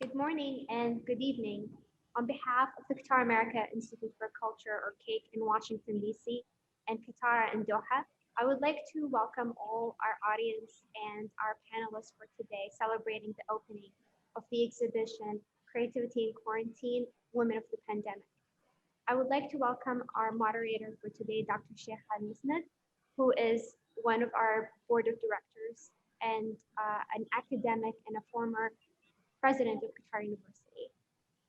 Good morning and good evening. On behalf of the Qatar America Institute for Culture, or QAIC, in Washington, D.C., and Katara in Doha, I would like to welcome all our audience and our panelists for today, celebrating the opening of the exhibition Creativity in Quarantine, Women of the Pandemic. I would like to welcome our moderator for today, Dr. Shaikha Al-Misnad, who is one of our board of directors and an academic and a former president of Qatar University.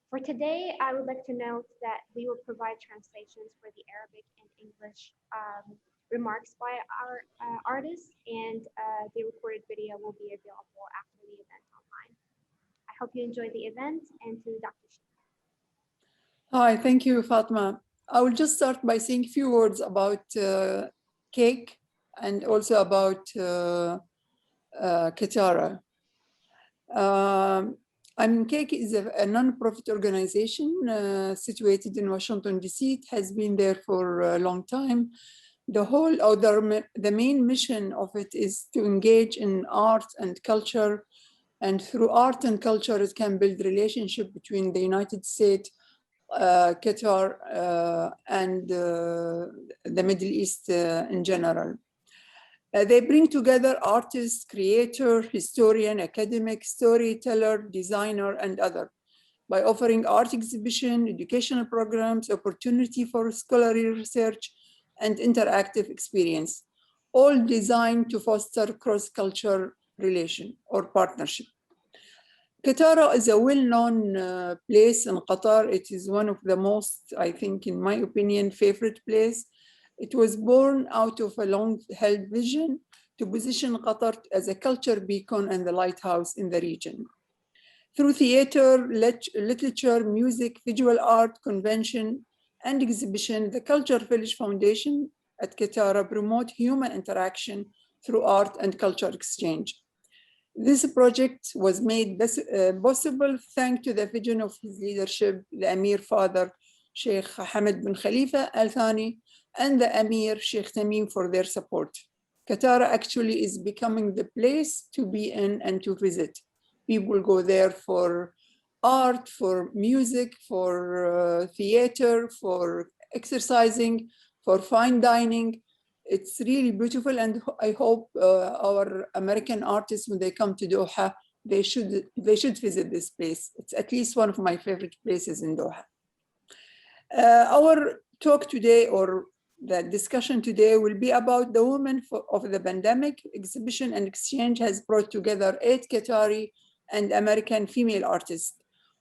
For today, I would like to note that we will provide translations for the Arabic and English remarks by our artists, and the recorded video will be available after the event online. I hope you enjoy the event, and to Dr. Sheikh. Hi, thank you, Fatma. I will just start by saying a few words about QAIC and also about Katara. QAIC is a non-profit organization situated in Washington, D.C. It has been there for a long time. The main mission of it is to engage in art and culture, and through art and culture, it can build relationship between the United States, Qatar, and the Middle East in general. They bring together artists, creator, historian, academic, storyteller, designer, and other by offering art exhibition, educational programs, opportunity for scholarly research, and interactive experience, all designed to foster cross-cultural relation or partnership. Katara is a well-known place in Qatar. It is one of the most, I think, in my opinion, favorite place. It was born out of a long-held vision to position Qatar as a culture beacon and the lighthouse in the region. Through theater, literature, music, visual art, convention, and exhibition, the Cultural Village Foundation at Katara promote human interaction through art and culture exchange. This project was made possible thanks to the vision of his leadership, the Amir father, Sheikh Ahmad bin Khalifa Al Thani, and the Amir Sheikh Tamim for their support. Katara actually is becoming the place to be in and to visit. People go there for art, for music, for theater, for exercising, for fine dining. It's really beautiful, and I hope our American artists, when they come to Doha, they should visit this place. It's at least one of my favorite places in Doha. Our talk today, or the discussion today, will be about the Women of the Pandemic. Exhibition and exchange has brought together 8 Qatari and American female artists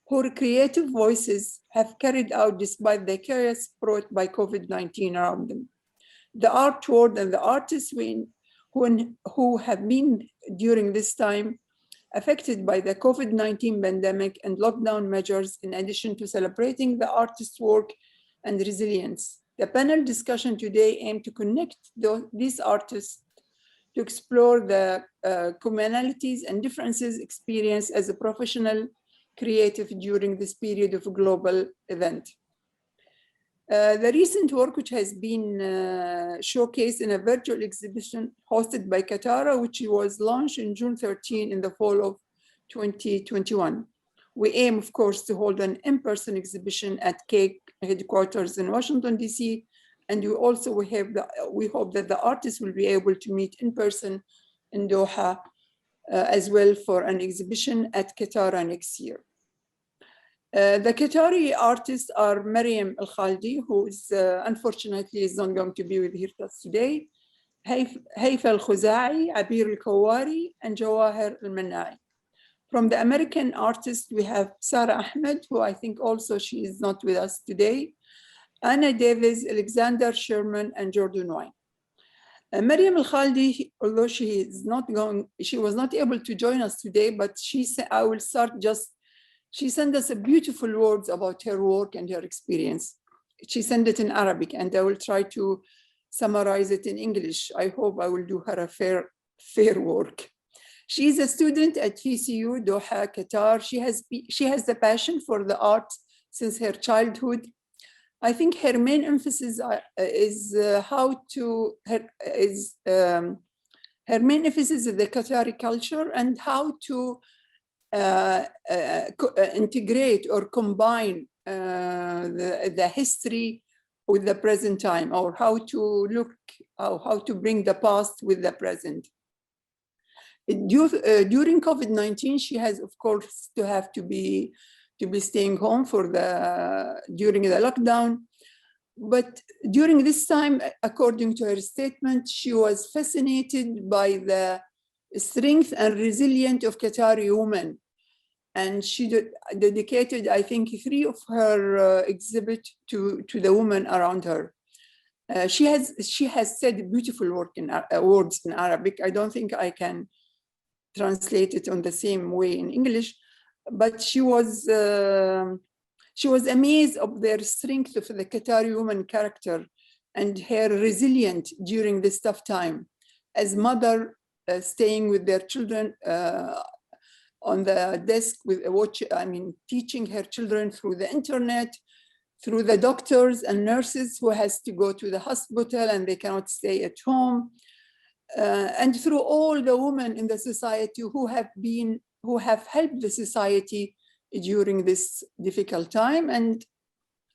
whose creative voices have carried out despite the chaos brought by COVID-19 around them. The art world and the artists who have been during this time affected by the COVID-19 pandemic and lockdown measures, in addition to celebrating the artist's work and resilience. The panel discussion today aims to connect these artists to explore the commonalities and differences experienced as a professional creative during this period of a global event. The recent work, which has been showcased in a virtual exhibition hosted by Katara, which was launched in June 13 in the fall of 2021. We aim, of course, to hold an in-person exhibition at QAIC headquarters in Washington, D.C., and we hope that the artists will be able to meet in person in Doha as well for an exhibition at Katara next year. The Qatari artists are Maryam Al-Khaldi, who is unfortunately is not going to be with us today, Haifa Alkuzai, Abeer Alkuwani, and Jawaher Almannai. From the American artists, we have Sarah Ahmad, who I think also she is not with us today, Anna Davis, Alexandra Sherman, and Jordann Wine. Maryam Al-Khaldi, although she was not able to join us today, but she sent us a beautiful words about her work and her experience. She sent it in Arabic, and I will try to summarize it in English. I hope I will do her a fair work. She is a student at TCU, Doha, Qatar. She has the passion for the art since her childhood. I think her main emphasis is her main emphasis is the Qatari culture and how to integrate or combine the history with the present time, or how to look, how to bring the past with the present. During COVID-19, she has, of course, to be staying home during the lockdown. But during this time, according to her statement, she was fascinated by the strength and resilience of Qatari women. And she dedicated, I think, 3 of her exhibits to the women around her. She has said beautiful words in Arabic. I don't think I can translate it on the same way in English, but she was amazed of their strength of the Qatari woman character and her resilience during this tough time. As mother, staying with their children on the desk teaching her children through the internet, through the doctors and nurses who has to go to the hospital and they cannot stay at home, and through all the women in the society who have helped the society during this difficult time. And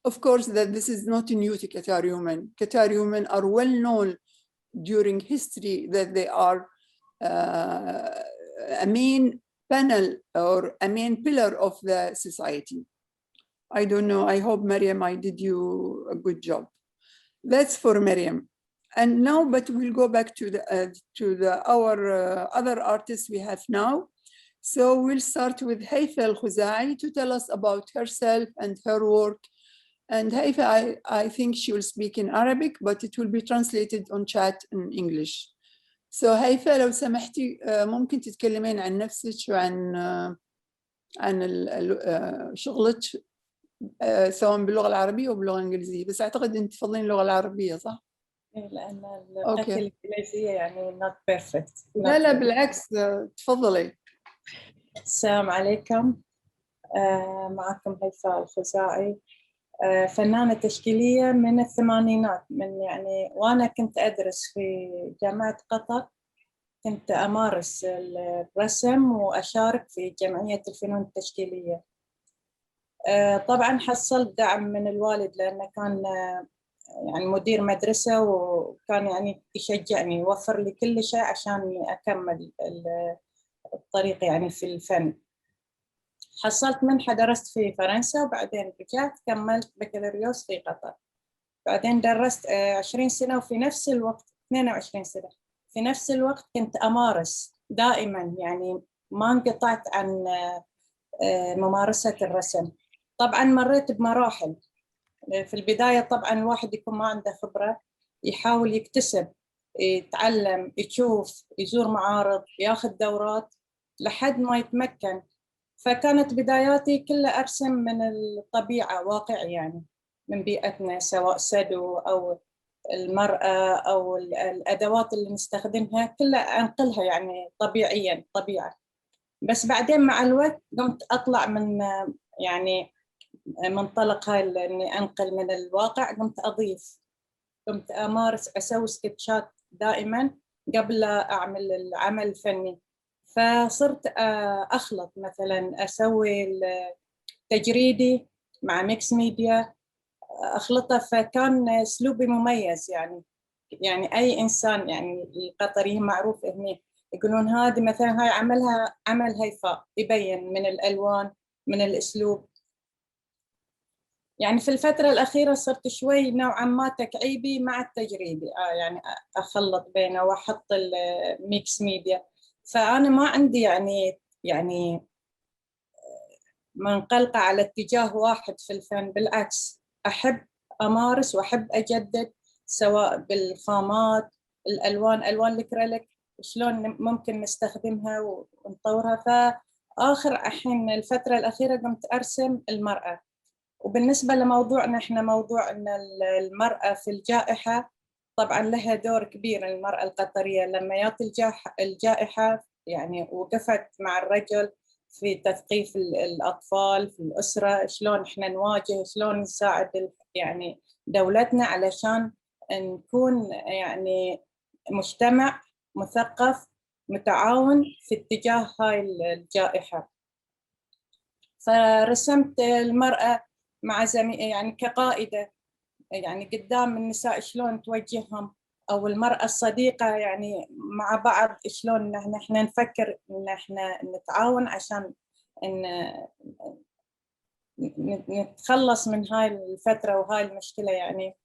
of course, that this is not new to Qatari women. Qatari women are well known during history that they are a main panel or a main pillar of the society. I don't know, I hope, Mariam, I did you a good job. That's for Mariam. And now, but we'll go back to our other artists we have now. So we'll start with Haifa Alkuzai to tell us about herself and her work. And Haifa, I think she will speak in Arabic, but it will be translated on chat in English. So Haifa, لو سمحتي ممكن تتكلمين عن نفسك وعن شغلك سواء باللغة العربية أو باللغة الإنجليزية، بس أعتقد أنت تفضلين اللغة العربية صح؟ لأن اللغة الإنجليزية يعني not perfect. لا بالعكس، تفضلي. السلام عليكم، معكم هيفاء الخزاعي، فنانة تشكيلية من الثمانينات، وأنا كنت أدرس في جامعة قطر، كنت أمارس الرسم وأشارك في جمعية الفنون التشكيلية. طبعاً حصلت دعم من الوالد لأنه كان مدير مدرسة، وكان يشجعني يوفر لي كل شيء عشان أكمل الطريق في الفن. حصلت منحة درست في فرنسا، وبعدين رجعت كملت بكالوريوس في قطر. بعدين درست 20 سنة، وفي نفس الوقت 22 سنة في نفس الوقت كنت أمارس دائما، ما انقطعت عن ممارسة الرسم. طبعا مريت بمراحل. في البداية طبعا الواحد يكون ما عنده خبرة، يحاول يكتسب، يتعلم، يشوف، يزور معارض، ياخذ دورات لحد ما يتمكن. فكانت بداياتي كلها أرسم من الطبيعة، واقع من بيئتنا، سواء سدو أو المرأة أو الأدوات اللي نستخدمها كلها أنقلها طبيعيا طبيعة. بس بعدين مع الوقت قمت أطلع من منطلق هاي إني أنقل من الواقع، قمت أضيف، قمت أمارس، أسوي سكتشات دائما قبل لا أعمل العمل الفني. فصرت أخلط، مثلا أسوي تجريدي مع ميكس ميديا، أخلطه. فكان أسلوبي مميز. أي إنسان القطريين معروف هنا يقولون هذه مثلا هاي عملها عمل هيفاء، يبين من الألوان من الأسلوب. في الفترة الأخيرة صرت شوي نوعا ما تكعيبي مع التجريدي، أخلط بينه وأحط الميكس ميديا. فأنا ما عندي منقلقة على اتجاه واحد في الفن، بالعكس أحب أمارس وأحب أجدد، سواء بالخامات، الألوان، ألوان الأكريليك شلون ممكن نستخدمها ونطورها. الحين الفترة الأخيرة قمت أرسم المرأة. وبالنسبة لموضوعنا، إحنا موضوع أن المرأة في الجائحة طبعاً لها دور كبير. المرأة القطرية لما جات الجائحة وقفت مع الرجل في تثقيف الأطفال في الأسرة، شلون إحنا نواجه، شلون نساعد دولتنا علشان نكون مجتمع مثقف متعاون في اتجاه هاي الجائحة. فرسمت المرأة مع يعني كقائدة، يعني قدام النساء شلون توجههم، أو المرأة الصديقة يعني مع بعض شلون احنا نفكر إن احنا نتعاون عشان نتخلص من هاي الفترة وهاي المشكلة يعني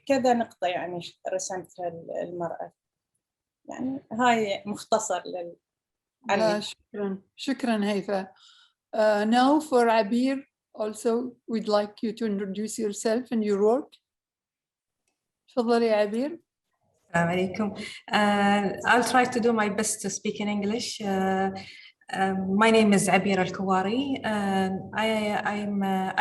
كذا نقطة يعني رسمتها المرأة، يعني هاي مختصر لا شكرا هيفا. Now for Abeer, also we'd like you to introduce yourself and your work. تفضلي يا عبير. Assalamu alaikum. I'll try to do my best to speak in English. My name is Abeer Alkuwani.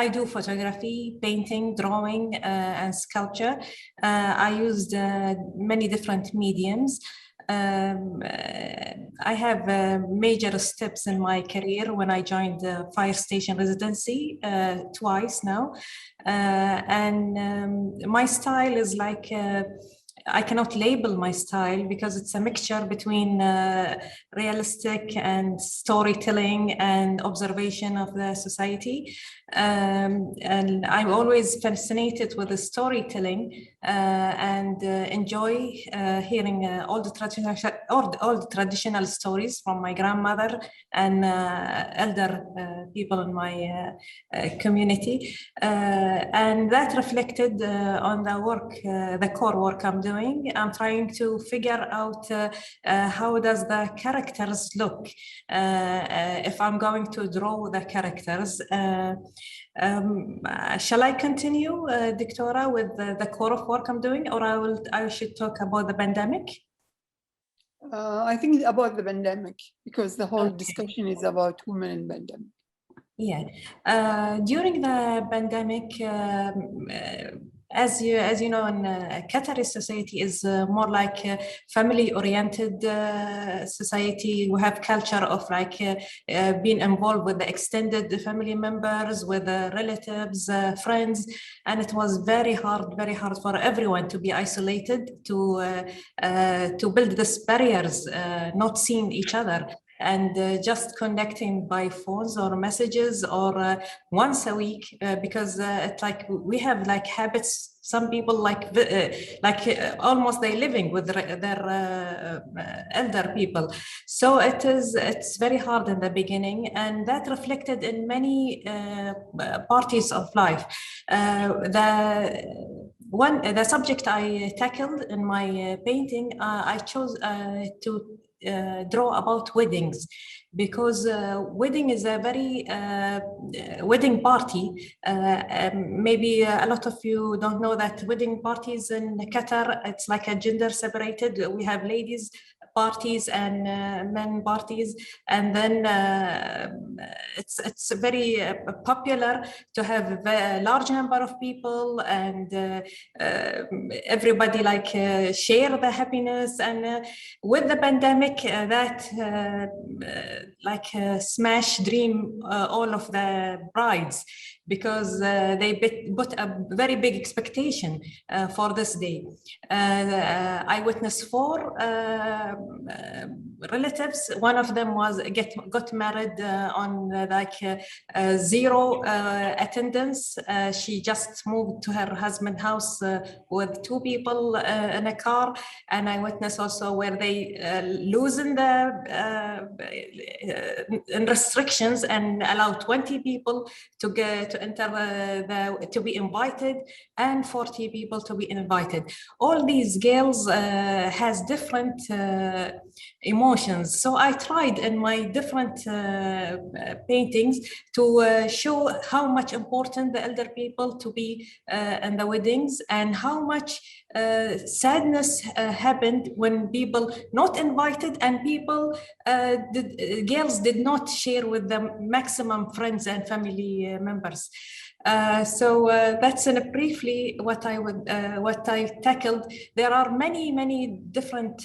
I do photography, painting, drawing, and sculpture. I used many different mediums. I have major steps in my career when I joined the fire station residency twice now. And my style is like, I cannot label my style because it's a mixture between realistic and storytelling and observation of the society. And I'm always fascinated with the storytelling and enjoy hearing all the traditional stories from my grandmother and elder people in my community. And that reflected on the work, the core work I'm doing. I'm trying to figure out how does the characters look if I'm going to draw the characters. Shall I continue, Dictora, with the core of work I'm doing, or I should talk about the pandemic? I think about the pandemic, because the whole discussion is about women in pandemic. Yeah, during the pandemic, as you know, in Qatari society is more like a family-oriented society. We have culture of like being involved with the extended family members, with relatives, friends, and it was very hard for everyone to be isolated, to build these barriers, not seeing each other, and just connecting by phones or messages or once a week, because it's like we have like habits. Some people like almost they living with their elder people. So it's very hard in the beginning, and that reflected in many parties of life. The subject I tackled in my painting, I chose to draw about weddings, because wedding is a very wedding party. Maybe a lot of you don't know that wedding parties in Qatar, it's like a gender separated. We have ladies parties and men parties, and then it's very popular to have a large number of people, and everybody like share the happiness. And with the pandemic, that like smash dream all of the brides, because they put a very big expectation for this day. I witnessed 4 relatives. One of them got married on like 0 attendance. She just moved to her husband's house with 2 people in a car. And I witnessed also where they loosen the restrictions and allow 20 people to enter to be invited, and 40 people to be invited. All these girls has different emotions. So I tried in my different paintings to show how much important the elder people to be in the weddings, and how much sadness happened when people not invited, and people girls did not share with the maximum friends and family members. So that's briefly what I tackled. There are many different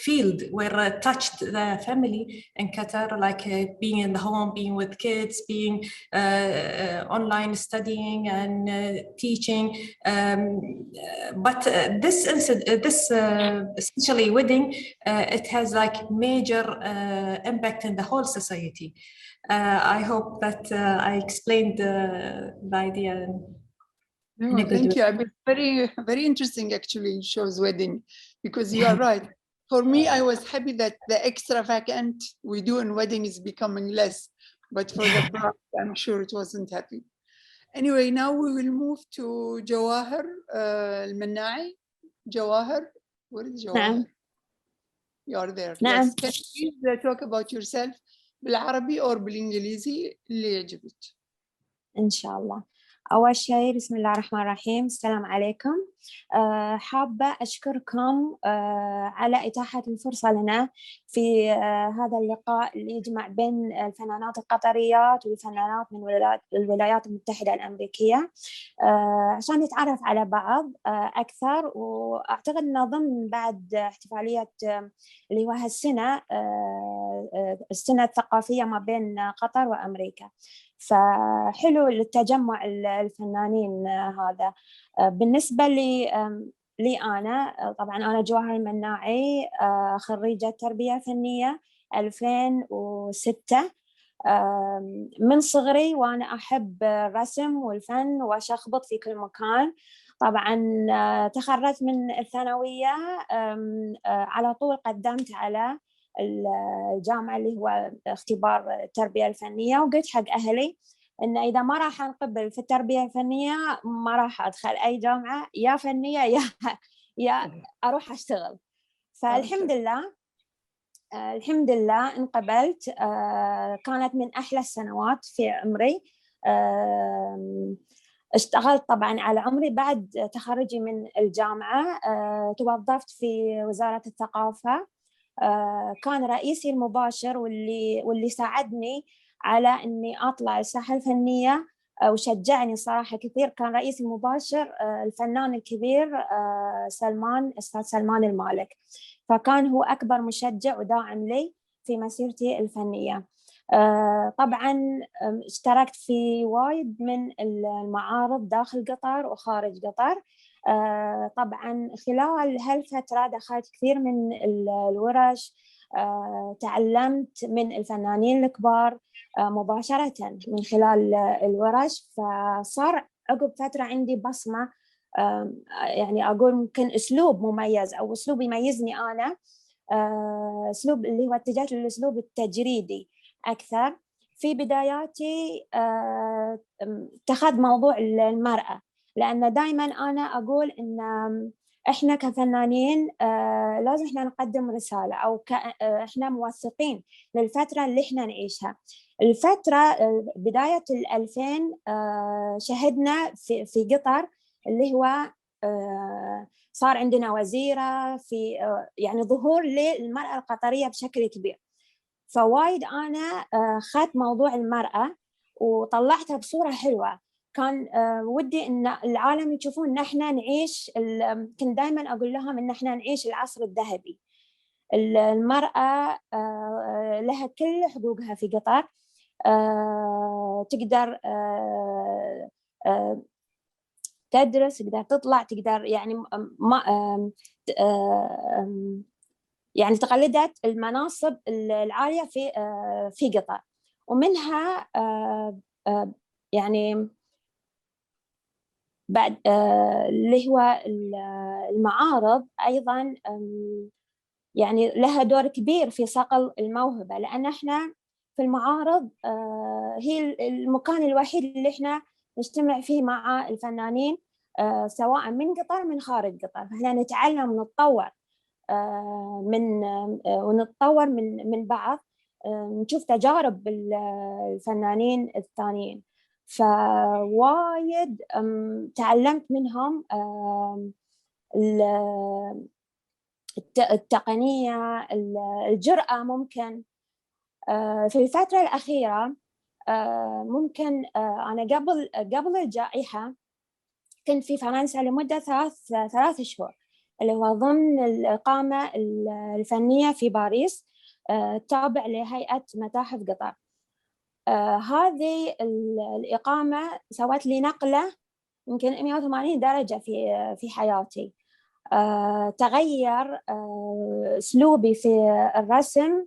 field where touched the family in Qatar, like being in the home, being with kids, being online studying and teaching. But this essentially wedding, it has like major impact in the whole society. I hope that I explained the idea. No, thank you. Very, very interesting actually, shows wedding, because you are right. For me, I was happy that the extravagant we do in wedding is becoming less, but for the bride, I'm sure it wasn't happy. Anyway, now we will move to Jawaher Almannai. Jawaher, where is Jawaher? You are there. نعم. Yes. Can you please talk about yourself بالعربي or بالإنجليزي اللي يعجبك؟ إن شاء الله. أول شيء بسم الله الرحمن الرحيم، السلام عليكم. حابة أشكركم على إتاحة الفرصة لنا في هذا اللقاء اللي يجمع بين الفنانات القطريات والفنانات من الولايات المتحدة الأمريكية عشان نتعرف على بعض أكثر. وأعتقد أنه ضمن بعد احتفالية اللي هو هالسنة السنة الثقافية ما بين قطر وأمريكا، فحلو للتجمع الفنانين هذا. بالنسبة لي أنا طبعاً أنا جواهر المناعي، خريجة تربية فنية 2006. من صغري وأنا أحب الرسم والفن وأشخبط في كل مكان. طبعاً تخرجت من الثانوية على طول قدمت على الجامعة اللي هو اختبار التربية الفنية، وقلت حق أهلي إن إذا ما راح أنقبل في التربية الفنية ما راح أدخل أي جامعة يا فنية يا أروح أشتغل. فالحمد لله الحمد لله انقبلت. كانت من أحلى السنوات في عمري. اشتغلت طبعاً على عمري بعد تخرجي من الجامعة. توظفت في وزارة الثقافة. كان رئيسي المباشر واللي ساعدني على إني أطلع الساحة الفنية وشجعني صراحة كثير، كان رئيسي المباشر الفنان الكبير أستاذ سلمان المالك، فكان هو أكبر مشجع وداعم لي في مسيرتي الفنية. طبعاً اشتركت في وايد من المعارض داخل قطر وخارج قطر. طبعاً خلال هالفترة دخلت كثير من الورش، تعلمت من الفنانين الكبار مباشرة من خلال الورش، فصار عقب فترة عندي بصمة، يعني أقول ممكن أسلوب مميز أو أسلوب يميزني أنا، أسلوب اللي هو اتجهت للأسلوب التجريدي أكثر. في بداياتي اتخذ موضوع المرأة، لأن دائما أنا أقول إن إحنا كفنانين لازم إحنا نقدم رسالة أو إحنا موثقين للفترة اللي إحنا نعيشها. الفترة بداية 2000 شهدنا في قطر اللي هو صار عندنا وزيرة في يعني ظهور للمرأة القطرية بشكل كبير. فوايد أنا خدت موضوع المرأة وطلعتها بصورة حلوة. كان ودي إن العالم يشوفون إن إحنا نعيش، كنت دائما أقول لهم إن إحنا نعيش العصر الذهبي. المرأة لها كل حقوقها في قطر، تقدر تدرس، تقدر تطلع، تقدر يعني يعني تقلدت المناصب العالية في قطر. ومنها يعني بعد اللي هو المعارض أيضا يعني لها دور كبير في صقل الموهبة، لأن إحنا في المعارض هي المكان الوحيد اللي إحنا نجتمع فيه مع الفنانين سواء من قطر من خارج قطر، فإحنا نتعلم نتطور ونتطور من بعض، نشوف تجارب الفنانين الثانيين. فوايد تعلمت منهم التقنية، الجرأة. ممكن في الفترة الأخيرة ممكن أنا قبل الجائحة كنت في فرنسا لمدة ثلاث شهور. اللي هو ضمن الإقامة الفنية في باريس تابع لهيئة متاحف قطر. هذه الإقامة سوت لي نقلة يمكن 180 درجة في حياتي. تغير أسلوبي في الرسم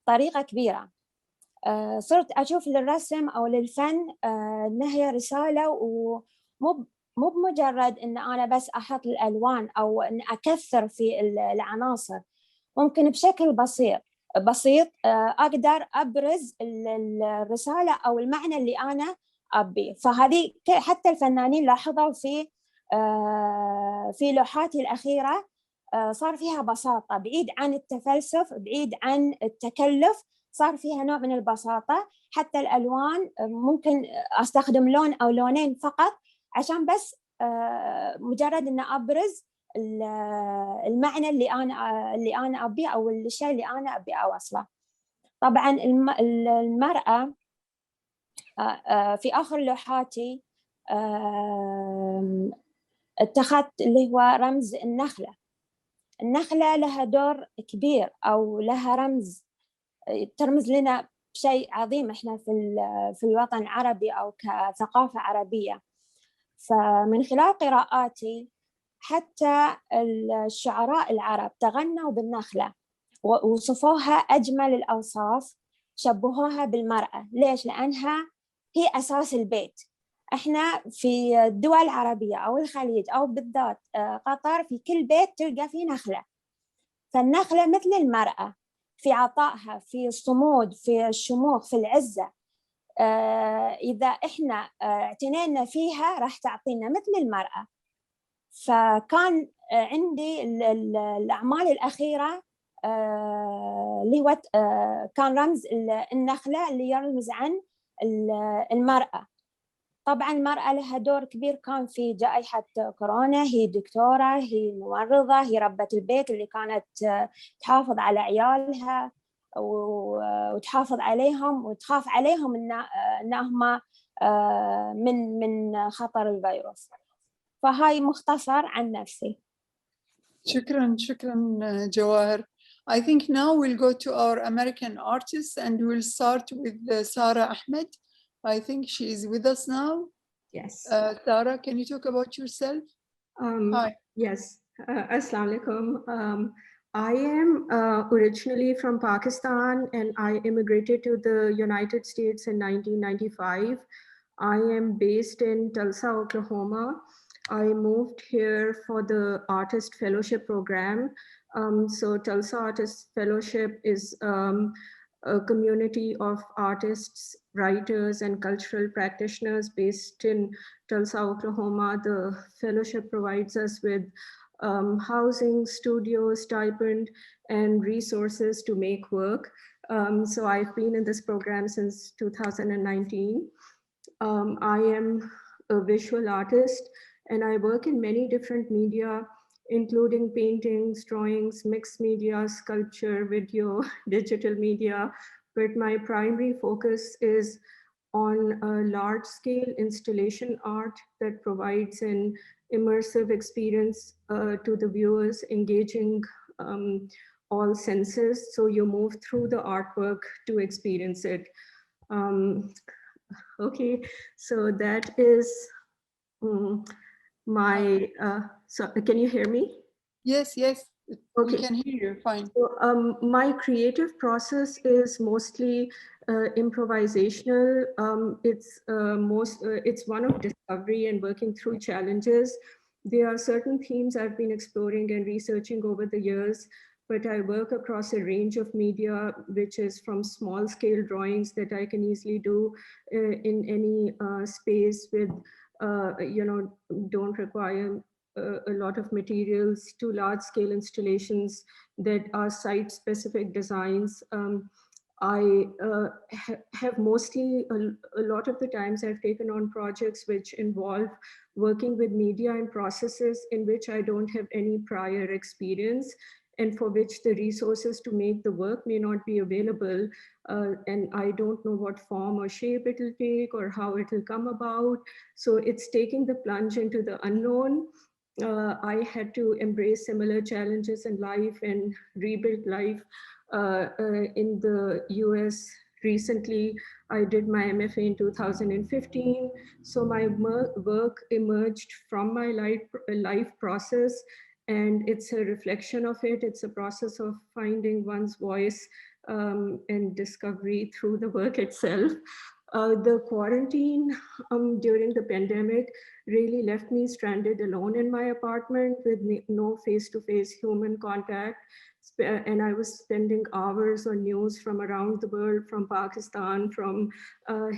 بطريقة كبيرة. صرت أشوف للرسم أو للفن إنها هي رسالة، مو بمجرد إن أنا بس أحط الألوان أو إن أكثر في العناصر. ممكن بشكل بسيط أقدر أبرز الرسالة أو المعنى اللي أنا أبيه. فهذه حتى الفنانين لاحظوا في لوحاتي الأخيرة صار فيها بساطة، بعيد عن التفلسف، بعيد عن التكلف، صار فيها نوع من البساطة. حتى الألوان ممكن أستخدم لون أو لونين فقط عشان بس مجرد أن أبرز المعنى اللي أنا أبيه أو الشيء اللي أنا أبي أوصله. طبعا المرأة في آخر لوحاتي اتخذت اللي هو رمز النخلة. النخلة لها دور كبير أو لها رمز ترمز لنا بشيء عظيم إحنا في الوطن العربي أو كثقافة عربية. فمن خلال قراءاتي حتى الشعراء العرب تغنوا بالنخلة ووصفوها أجمل الأوصاف، شبهوها بالمرأة. ليش؟ لأنها هي أساس البيت. إحنا في الدول العربية أو الخليج أو بالذات قطر في كل بيت تلقى فيه نخلة. فالنخلة مثل المرأة في عطائها، في الصمود، في الشموخ، في العزة. إذا إحنا اعتنينا فيها راح تعطينا مثل المرأة. فكان عندي الأعمال الأخيرة اللي هو كان رمز النخلة اللي يرمز عن المرأة. طبعا المرأة لها دور كبير كان في جائحة كورونا. هي دكتورة، هي ممرضة، هي ربة البيت اللي كانت تحافظ على عيالها وتحافظ عليهم وتخاف عليهم إنهم من خطر الفيروس. فهاي مختصر عن نفسي. شكرا جواهر. I think now we'll go to our American artists and we'll start with Sarah Ahmed. I think she is with us now. Yes. Sarah, can you talk about yourself? Hi. Yes. Assalamu alaikum. I am originally from Pakistan and I immigrated to the United States in 1995. I am based in Tulsa, Oklahoma. I moved here for the Artist Fellowship Program. So Tulsa Artist Fellowship is a community of artists, writers, and cultural practitioners based in Tulsa, Oklahoma. The fellowship provides us with housing, studio, stipend, and resources to make work. So I've been in this program since 2019. I am a visual artist and I work in many different media, including paintings, drawings, mixed media, sculpture, video, digital media. But my primary focus is on a large-scale installation art that provides an immersive experience to the viewers, engaging all senses. So you move through the artwork to experience it. Okay, so that is my, so can you hear me? Yes. Okay. We can hear you fine. So, my creative process is mostly improvisational. It's one of discovery and working through challenges. There are certain themes I've been exploring and researching over the years, but I work across a range of media, which is from small scale drawings that I can easily do in any space with, don't require a lot of materials, to large scale installations that are site specific designs. I have mostly, a lot of the times I've taken on projects which involve working with media and processes in which I don't have any prior experience and for which the resources to make the work may not be available. And I don't know what form or shape it will take or how it will come about. So it's taking the plunge into the unknown I had to embrace similar challenges in life and rebuild life in the US. Recently, I did my MFA in 2015. So my work emerged from my life process, and it's a reflection of it. It's a process of finding one's voice and discovery through the work itself. The quarantine during the pandemic really left me stranded alone in my apartment with no face-to-face human contact. And I was spending hours on news from around the world, from Pakistan, from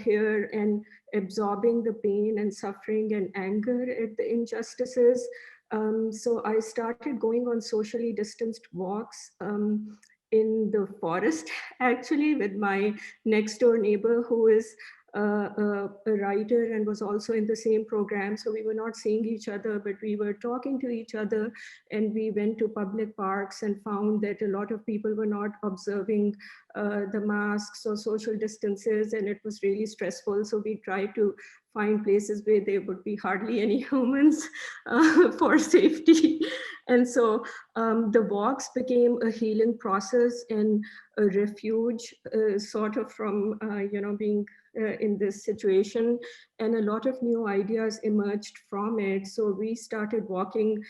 here, and absorbing the pain and suffering and anger at the injustices. So I started going on socially distanced walks in the forest, actually, with my next door neighbor who is a writer and was also in the same program. So we were not seeing each other, but we were talking to each other. And we went to public parks and found that a lot of people were not observing the masks or social distances, and it was really stressful. So we tried to find places where there would be hardly any humans for safety. And so the walks became a healing process and a refuge, sort of from being in this situation, and a lot of new ideas emerged from it. So we started walking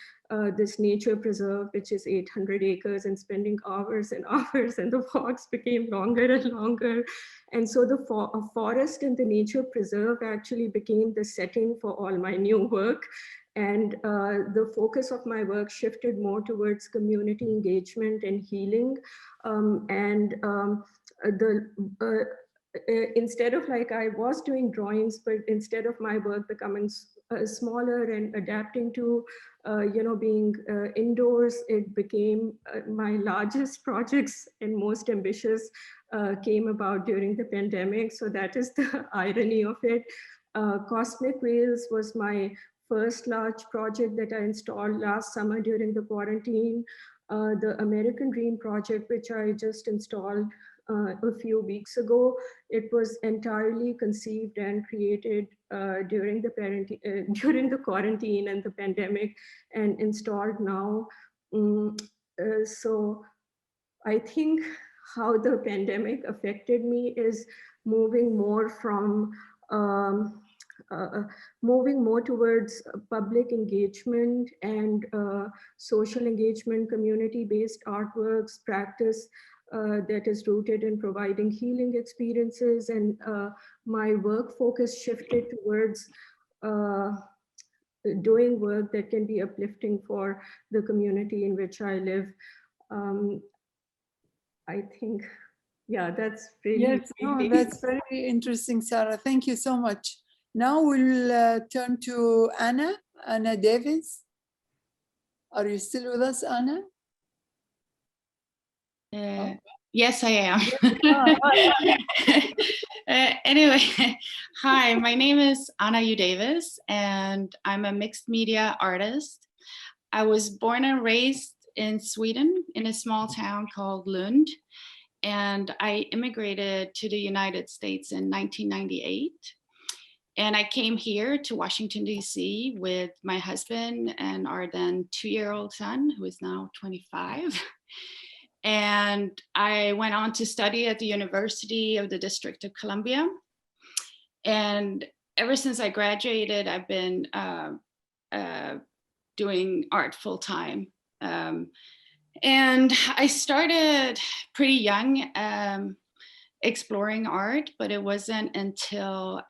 this nature preserve, which is 800 acres, and spending hours and hours, and the walks became longer and longer. And so the forest and the nature preserve actually became the setting for all my new work. And the focus of my work shifted more towards community engagement and healing. Instead of, like, I was doing drawings, but instead of my work becoming smaller and adapting to being indoors, it became my largest projects and most ambitious came about during the pandemic. So that is the irony of it. Cosmic Whales was my first large project that I installed last summer during the quarantine. The American Dream project, which I just installed a few weeks ago, it was entirely conceived and created during the quarantine and the pandemic, and installed now. So I think how the pandemic affected me is moving more from moving more towards public engagement and social engagement, community-based artworks, practice that is rooted in providing healing experiences. And my work focus shifted towards doing work that can be uplifting for the community in which I live. I think, yeah, that's really. Yes, no, that's very interesting, Sarah. Thank you so much. Now we'll turn to Anna Davis. Are you still with us, Anna? Yes, I am. Anyway, hi, my name is Anna U. Davis, and I'm a mixed media artist. I was born and raised in Sweden in a small town called Lund, and I immigrated to the United States in 1998. And I came here to Washington, D.C. with my husband and our then 2-year-old son, who is now 25. And I went on to study at the University of the District of Columbia. And ever since I graduated, I've been doing art full time. And I started pretty young exploring art, but it wasn't until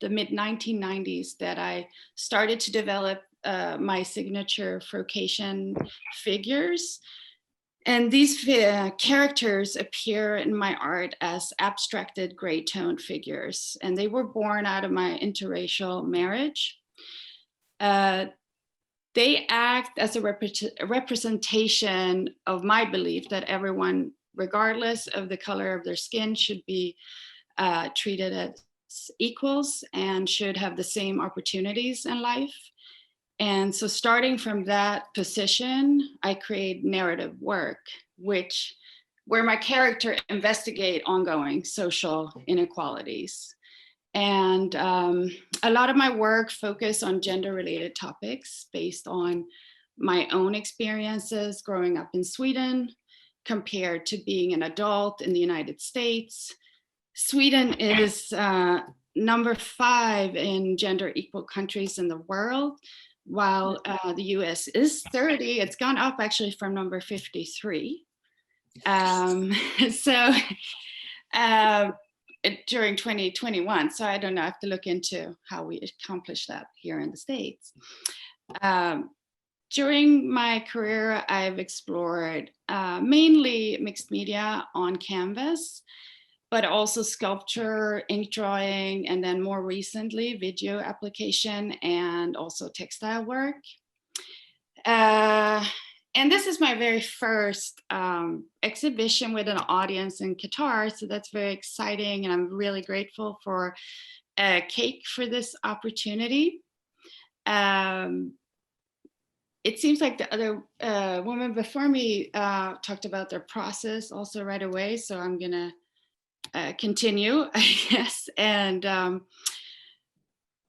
the mid-1990s that I started to develop my signature Frocasian figures. And these characters appear in my art as abstracted gray toned figures, and they were born out of my interracial marriage. They act as a representation of my belief that everyone, regardless of the color of their skin, should be treated as equals and should have the same opportunities in life. And so starting from that position, I create narrative work, where my character investigate ongoing social inequalities. And a lot of my work focused on gender-related topics based on my own experiences growing up in Sweden compared to being an adult in the United States. Sweden is number 5 in gender equal countries in the world, while the US is 30. It's gone up actually from number 53. During 2021. So I don't know, I have to look into how we accomplish that here in the States. During my career, I've explored mainly mixed media on canvas, but also sculpture, ink drawing, and then more recently, video application and also textile work. And this is my very first exhibition with an audience in Qatar, so that's very exciting, and I'm really grateful for QAIC for this opportunity. It seems like the other woman before me talked about their process also right away, so I'm gonna continue, I guess. And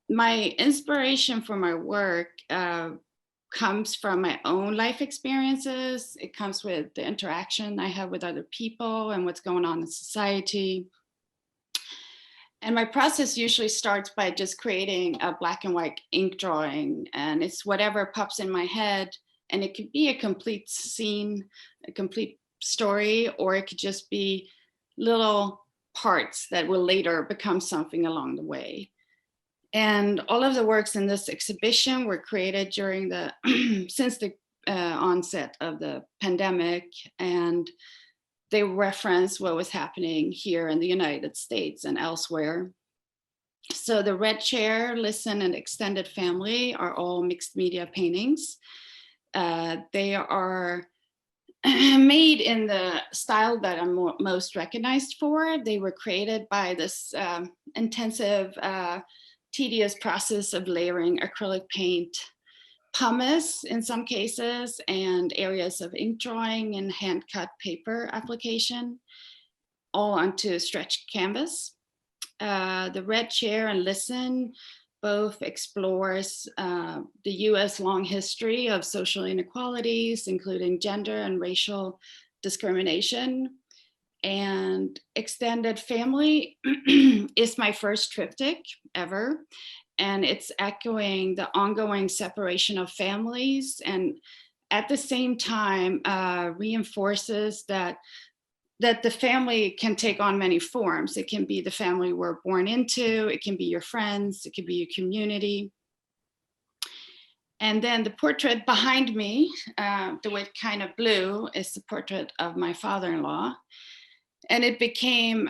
my inspiration for my work comes from my own life experiences. It comes with the interaction I have with other people and what's going on in society. And my process usually starts by just creating a black and white ink drawing, and it's whatever pops in my head, and it could be a complete scene, a complete story, or it could just be little parts that will later become something along the way. And all of the works in this exhibition were created during since the onset of the pandemic, and they reference what was happening here in the United States and elsewhere. So the Red Chair, Listen, and Extended Family are all mixed media paintings. They are made in the style that I'm most recognized for. They were created by this intensive, tedious process of layering acrylic paint, pumice in some cases, and areas of ink drawing and hand cut paper application, all onto stretched canvas. The Red Chair and Listen both explores the US long history of social inequalities, including gender and racial discrimination. And Extended Family is my first triptych ever. And it's echoing the ongoing separation of families, and at the same time reinforces that the family can take on many forms. It can be the family we're born into, it can be your friends, it can be your community. And then the portrait behind me, the way kind of blue, is the portrait of my father-in-law. And it became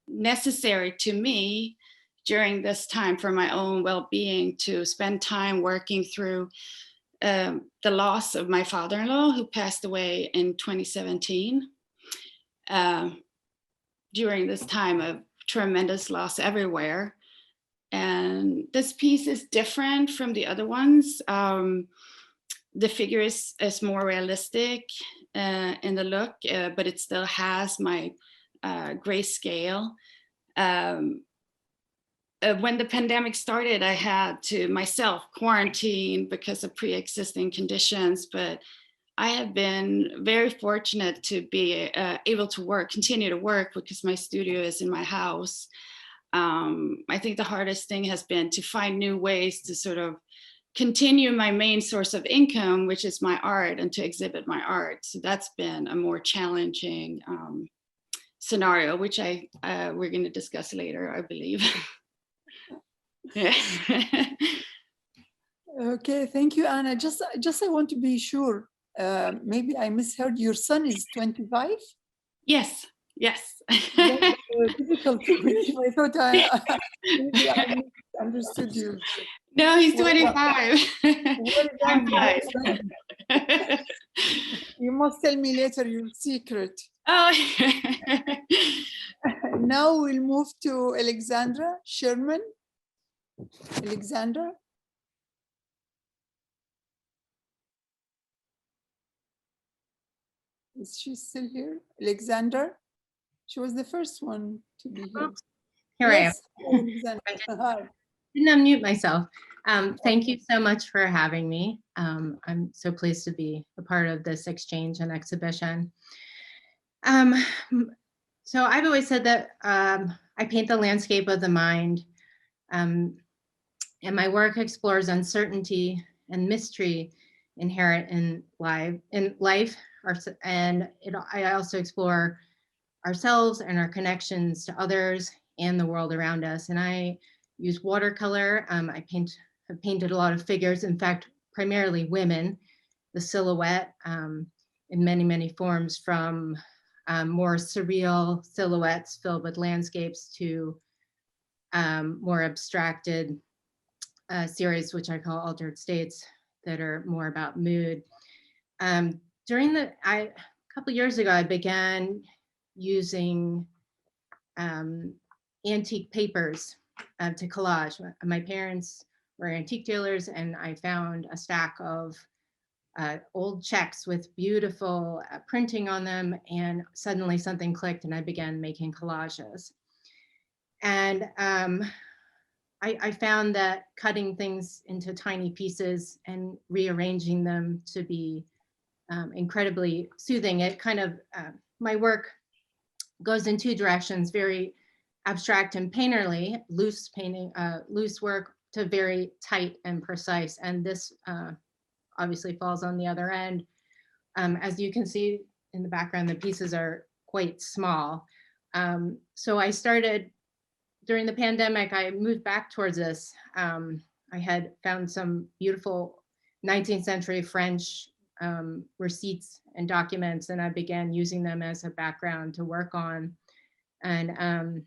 necessary to me during this time for my own well-being to spend time working through the loss of my father-in-law, who passed away in 2017. During this time of tremendous loss everywhere. And this piece is different from the other ones. The figure is more realistic in the look, but it still has my grayscale. When the pandemic started, I had to myself quarantine because of pre-existing conditions, but I have been very fortunate to be able to continue to work because my studio is in my house. I think the hardest thing has been to find new ways to sort of continue my main source of income, which is my art, and to exhibit my art. So that's been a more challenging scenario, which we're going to discuss later, I believe. Yeah. Okay, thank you, Anna. Just I want to be sure. Maybe I misheard. Your son is 25? Yes. Yes. That's difficult to believe. I thought maybe I understood you. No, he's 25. Well Time done. flies. Well done. You must tell me later your secret. Oh. Now we'll move to Alexandra Sherman. Alexandra? Is she still here? Alexandra? She was the first one to be here. Here Yes. I am. Hi. Didn't unmute myself. Thank you so much for having me. I'm so pleased to be a part of this exchange and exhibition. So I've always said that I paint the landscape of the mind, and my work explores uncertainty and mystery inherent in life, and I also explore ourselves and our connections to others and the world around us. And I use watercolor. I have painted a lot of figures, in fact, primarily women, the silhouette in many, many forms, from more surreal silhouettes filled with landscapes to more abstracted series, which I call altered states, that are more about mood. A couple years ago, I began using antique papers to collage. My parents were antique dealers, and I found a stack of old checks with beautiful printing on them, and suddenly something clicked and I began making collages. And I found that cutting things into tiny pieces and rearranging them to be incredibly soothing. It kind of, my work goes in two directions: very abstract and painterly, loose painting, loose work, to very tight and precise. And this obviously falls on the other end. As you can see in the background, the pieces are quite small. So I started, during the pandemic, I moved back towards this. I had found some beautiful 19th century French receipts and documents, and I began using them as a background to work on. And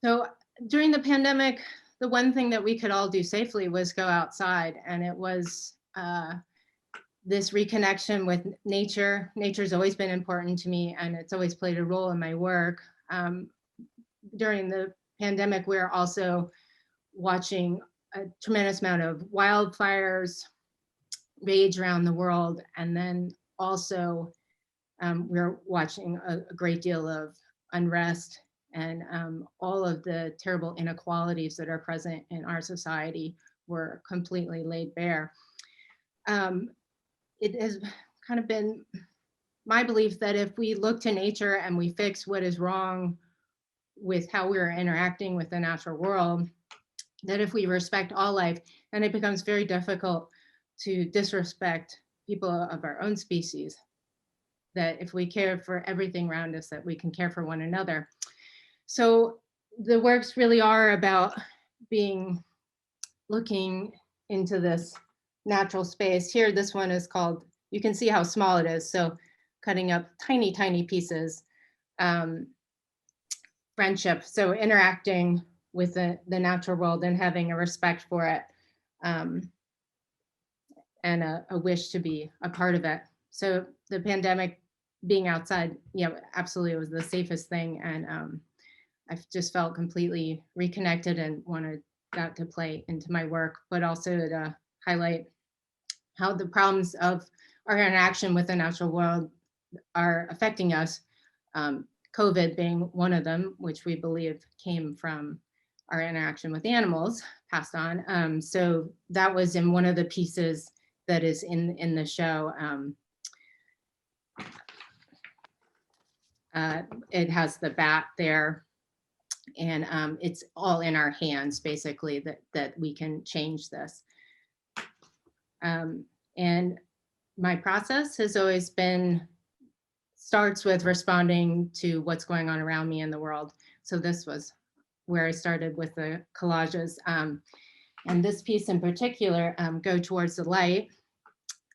so during the pandemic, the one thing that we could all do safely was go outside, and it was this reconnection with nature. Nature's always been important to me, and it's always played a role in my work. During the pandemic, we're also watching a tremendous amount of wildfires rage around the world. And then also we're watching a great deal of unrest and all of the terrible inequalities that are present in our society were completely laid bare. It has kind of been my belief that if we look to nature and we fix what is wrong with how we're interacting with the natural world, that if we respect all life, and it becomes very difficult to disrespect people of our own species, that if we care for everything around us, that we can care for one another. So the works really are about looking into this natural space. Here, this one is called, you can see how small it is. So cutting up tiny, tiny pieces. Friendship, so interacting with the natural world and having a respect for it, and a wish to be a part of it. So the pandemic, being outside, absolutely was the safest thing. And I just felt completely reconnected and wanted that to play into my work, but also to highlight how the problems of our interaction with the natural world are affecting us. COVID being one of them, which we believe came from our interaction with animals passed on. So that was in one of the pieces that is in the show. It has the bat there, and it's all in our hands, basically, that we can change this. And my process has always been, starts with responding to what's going on around me in the world. So this was where I started with the collages. And this piece in particular, Go Towards the Light,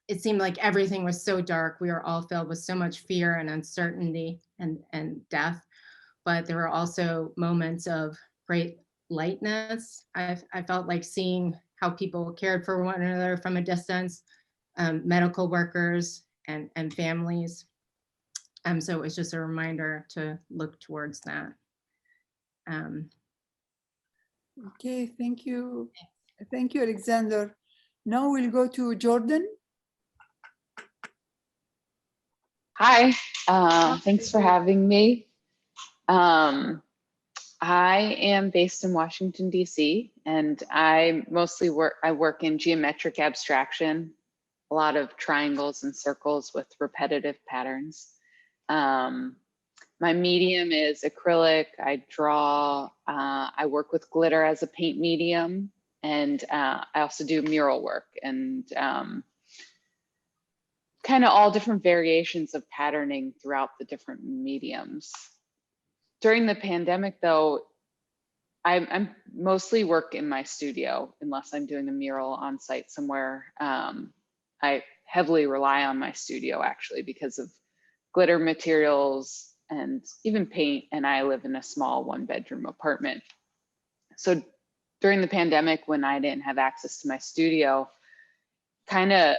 it seemed like everything was so dark. We were all filled with so much fear and uncertainty and death, but there were also moments of great lightness. I felt like seeing how people cared for one another from a distance, medical workers and families. So it was just a reminder to look towards that. Okay, thank you. Thank you, Alexander. Now we'll go to Jordann. Hi, thanks for having me. I am based in Washington, D.C., and I work in geometric abstraction, a lot of triangles and circles with repetitive patterns. My medium is acrylic. I draw, I work with glitter as a paint medium, and I also do mural work and kind of all different variations of patterning throughout the different mediums. During the pandemic though, I'm mostly work in my studio unless I'm doing a mural on site somewhere. I heavily rely on my studio actually because of glitter materials and even paint, and I live in a small 1-bedroom apartment. So during the pandemic, when I didn't have access to my studio, I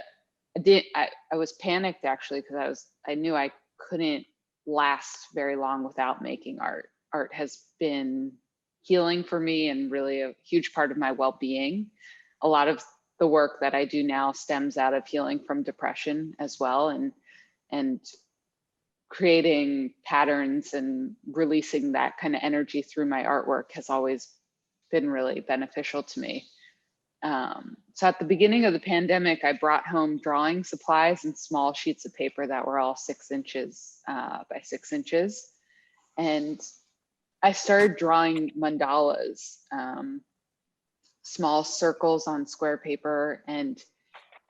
was panicked actually because I knew I couldn't last very long without making art. Art has been healing for me and really a huge part of my well-being. A lot of the work that I do now stems out of healing from depression as well, and creating patterns and releasing that kind of energy through my artwork has always been really beneficial to me. So at the beginning of the pandemic, I brought home drawing supplies and small sheets of paper that were all 6 inches by 6 inches. And I started drawing mandalas, small circles on square paper, and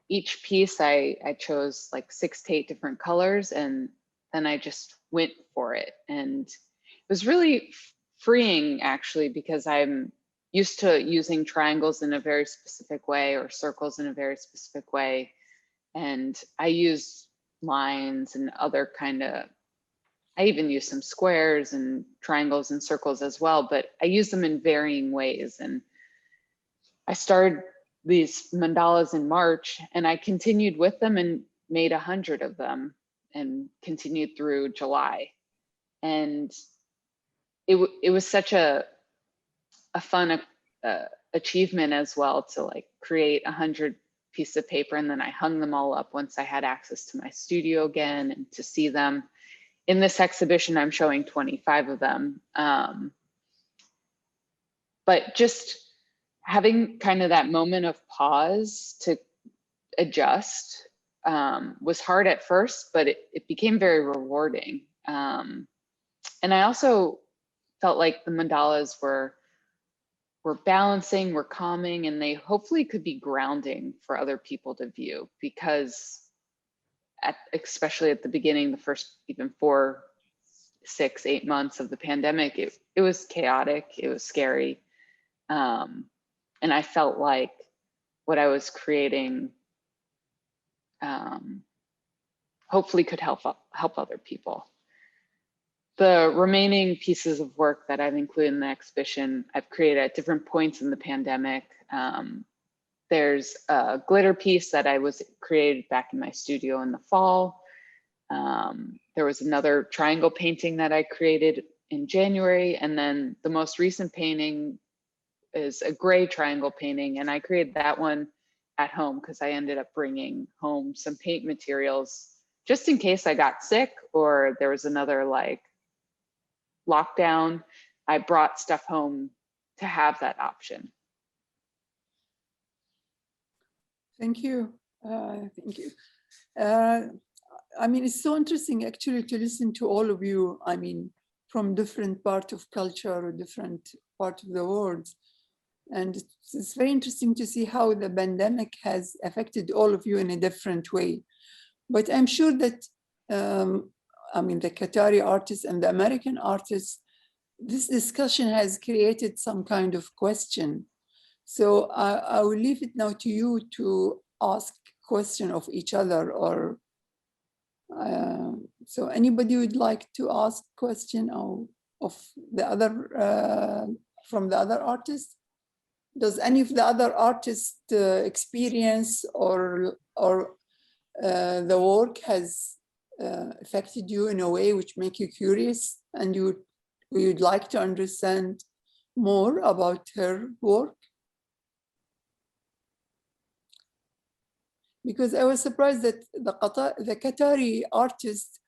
each piece I chose like 6 to 8 different colors, and then I just went for it. And it was really freeing actually, because I'm used to using triangles in a very specific way or circles in a very specific way. And I use lines and other I even use some squares and triangles and circles as well, but I use them in varying ways. And I started these mandalas in March, and I continued with them and made 100 of them and continued through July. And it was such a fun achievement as well to like create 100 pieces of paper, and then I hung them all up once I had access to my studio again and to see them. In this exhibition, I'm showing 25 of them. But just having kind of that moment of pause to adjust was hard at first, but it became very rewarding. And I also felt like the mandalas were balancing, were calming, and they hopefully could be grounding for other people to view, because especially at the beginning, the first even 4, 6, 8 months of the pandemic, it was chaotic, it was scary. And I felt like what I was creating hopefully could help other people. The remaining pieces of work that I've included in the exhibition, I've created at different points in the pandemic. There's a glitter piece that I created back in my studio in the fall. There was another triangle painting that I created in January. And then the most recent painting is a gray triangle painting. And I created that one at home because I ended up bringing home some paint materials just in case I got sick or there was another like lockdown. I brought stuff home to have that option. Thank you. Thank you. I mean, it's so interesting actually to listen to all of you. I mean, from different part of culture or different part of the world. And it's very interesting to see how the pandemic has affected all of you in a different way. But I'm sure that, I mean, the Qatari artists and the American artists, this discussion has created some kind of question. So I will leave it now to you to ask question of each other, or so anybody would like to ask question of the other, from the other artists? Does any of the other artists experience or the work has affected you in a way which make you curious and you'd like to understand more about her work? Because I was surprised that the Qatari artists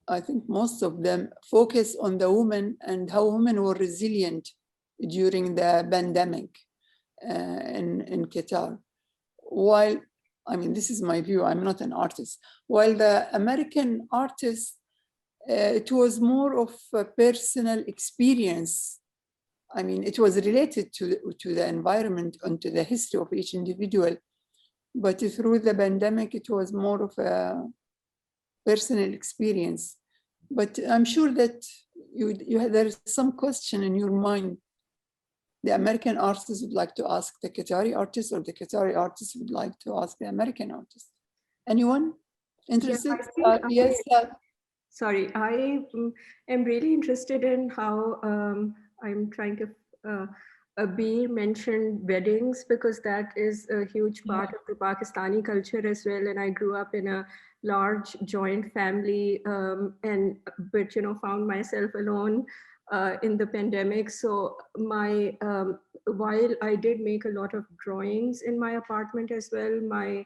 I think most of them focus on the women and how women were resilient during the pandemic in Qatar. While, I mean, this is my view, I'm not an artist. While the American artist, it was more of a personal experience. I mean, it was related to the environment and to the history of each individual. But through the pandemic, it was more of a personal experience. But I'm sure that there's some question in your mind. The American artist would like to ask the Qatari artist, or the Qatari artist would like to ask the American artist. Anyone interested? Yes. Sorry, I am really interested in how I'm trying to, Abeer mentioned weddings, because that is a huge part of the Pakistani culture as well. And I grew up in a large joint family, but found myself alone in the pandemic. So my while I did make a lot of drawings in my apartment as well, my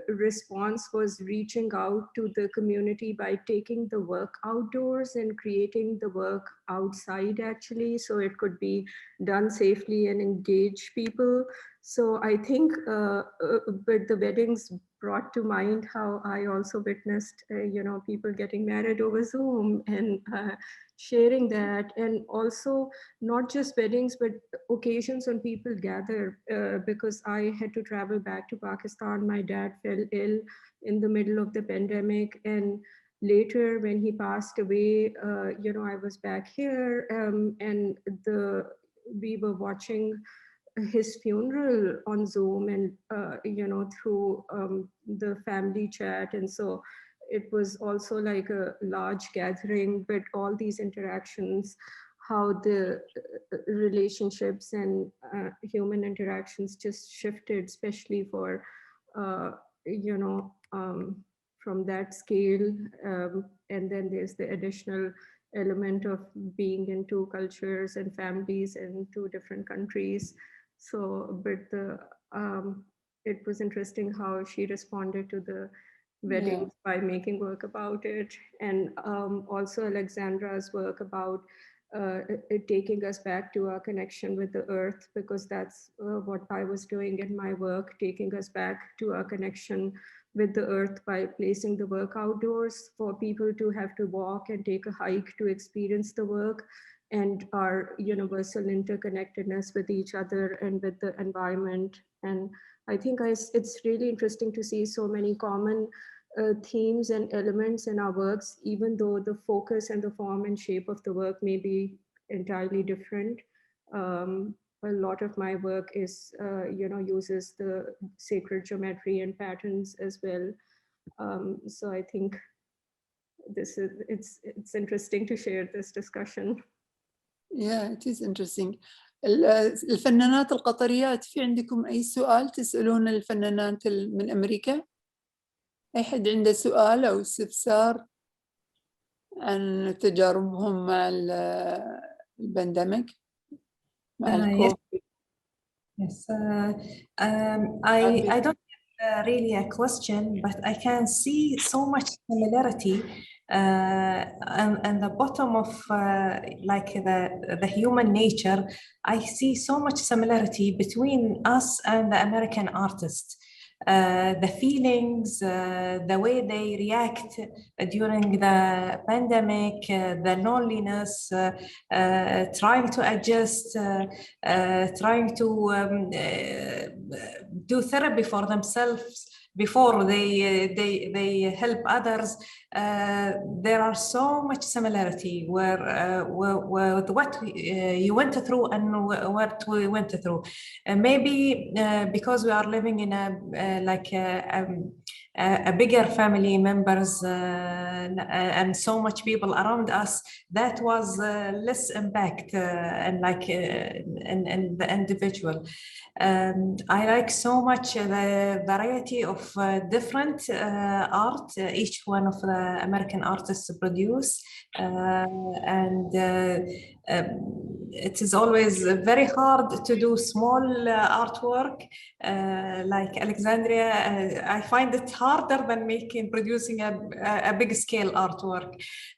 response was reaching out to the community by taking the work outdoors and creating the work outside, actually, so it could be done safely and engage people. So I think but the weddings brought to mind how I also witnessed people getting married over Zoom and sharing that, and also not just weddings but occasions when people gather, because I had to travel back to Pakistan. My dad fell ill in the middle of the pandemic, and later when he passed away, I was back here, and we were watching his funeral on Zoom and through the family chat. And so it was also like a large gathering, but all these interactions, how the relationships and human interactions just shifted, especially for from that scale. And then there's the additional element of being in two cultures and families in two different countries. So, but it was interesting how she responded to the weddings by making work about it. And also Alexandra's work about it taking us back to our connection with the earth, because that's what I was doing in my work, taking us back to our connection with the earth by placing the work outdoors for people to have to walk and take a hike to experience the work, and our universal interconnectedness with each other and with the environment. And I think it's really interesting to see so many common themes and elements in our works, even though the focus and the form and shape of the work may be entirely different. A lot of my work is, uses the sacred geometry and patterns as well. So I think it's interesting to share this discussion. Yeah, it is interesting. الفنانات القطريات، في عندكم أي سؤال تسألون الفنانات من أمريكا؟ أي حد عنده سؤال أو استفسار عن تجاربهم مع البانديميك، مع الكوفيد؟ Yes, I don't have really a question, but I can see so much similarity and the bottom of like the human nature. I see so much similarity between us and the American artists. The feelings, the way they react during the pandemic, the loneliness, trying to adjust, trying to do therapy for themselves before they help others. There are so much similarity with what you went through and what we went through. Maybe because we are living in a bigger family members and so much people around us, that was less impact and like in the individual. I like so much the variety of different art each one of the American artists produce, and it is always very hard to do small artwork like Alexandria. I find it harder than producing a big scale artwork.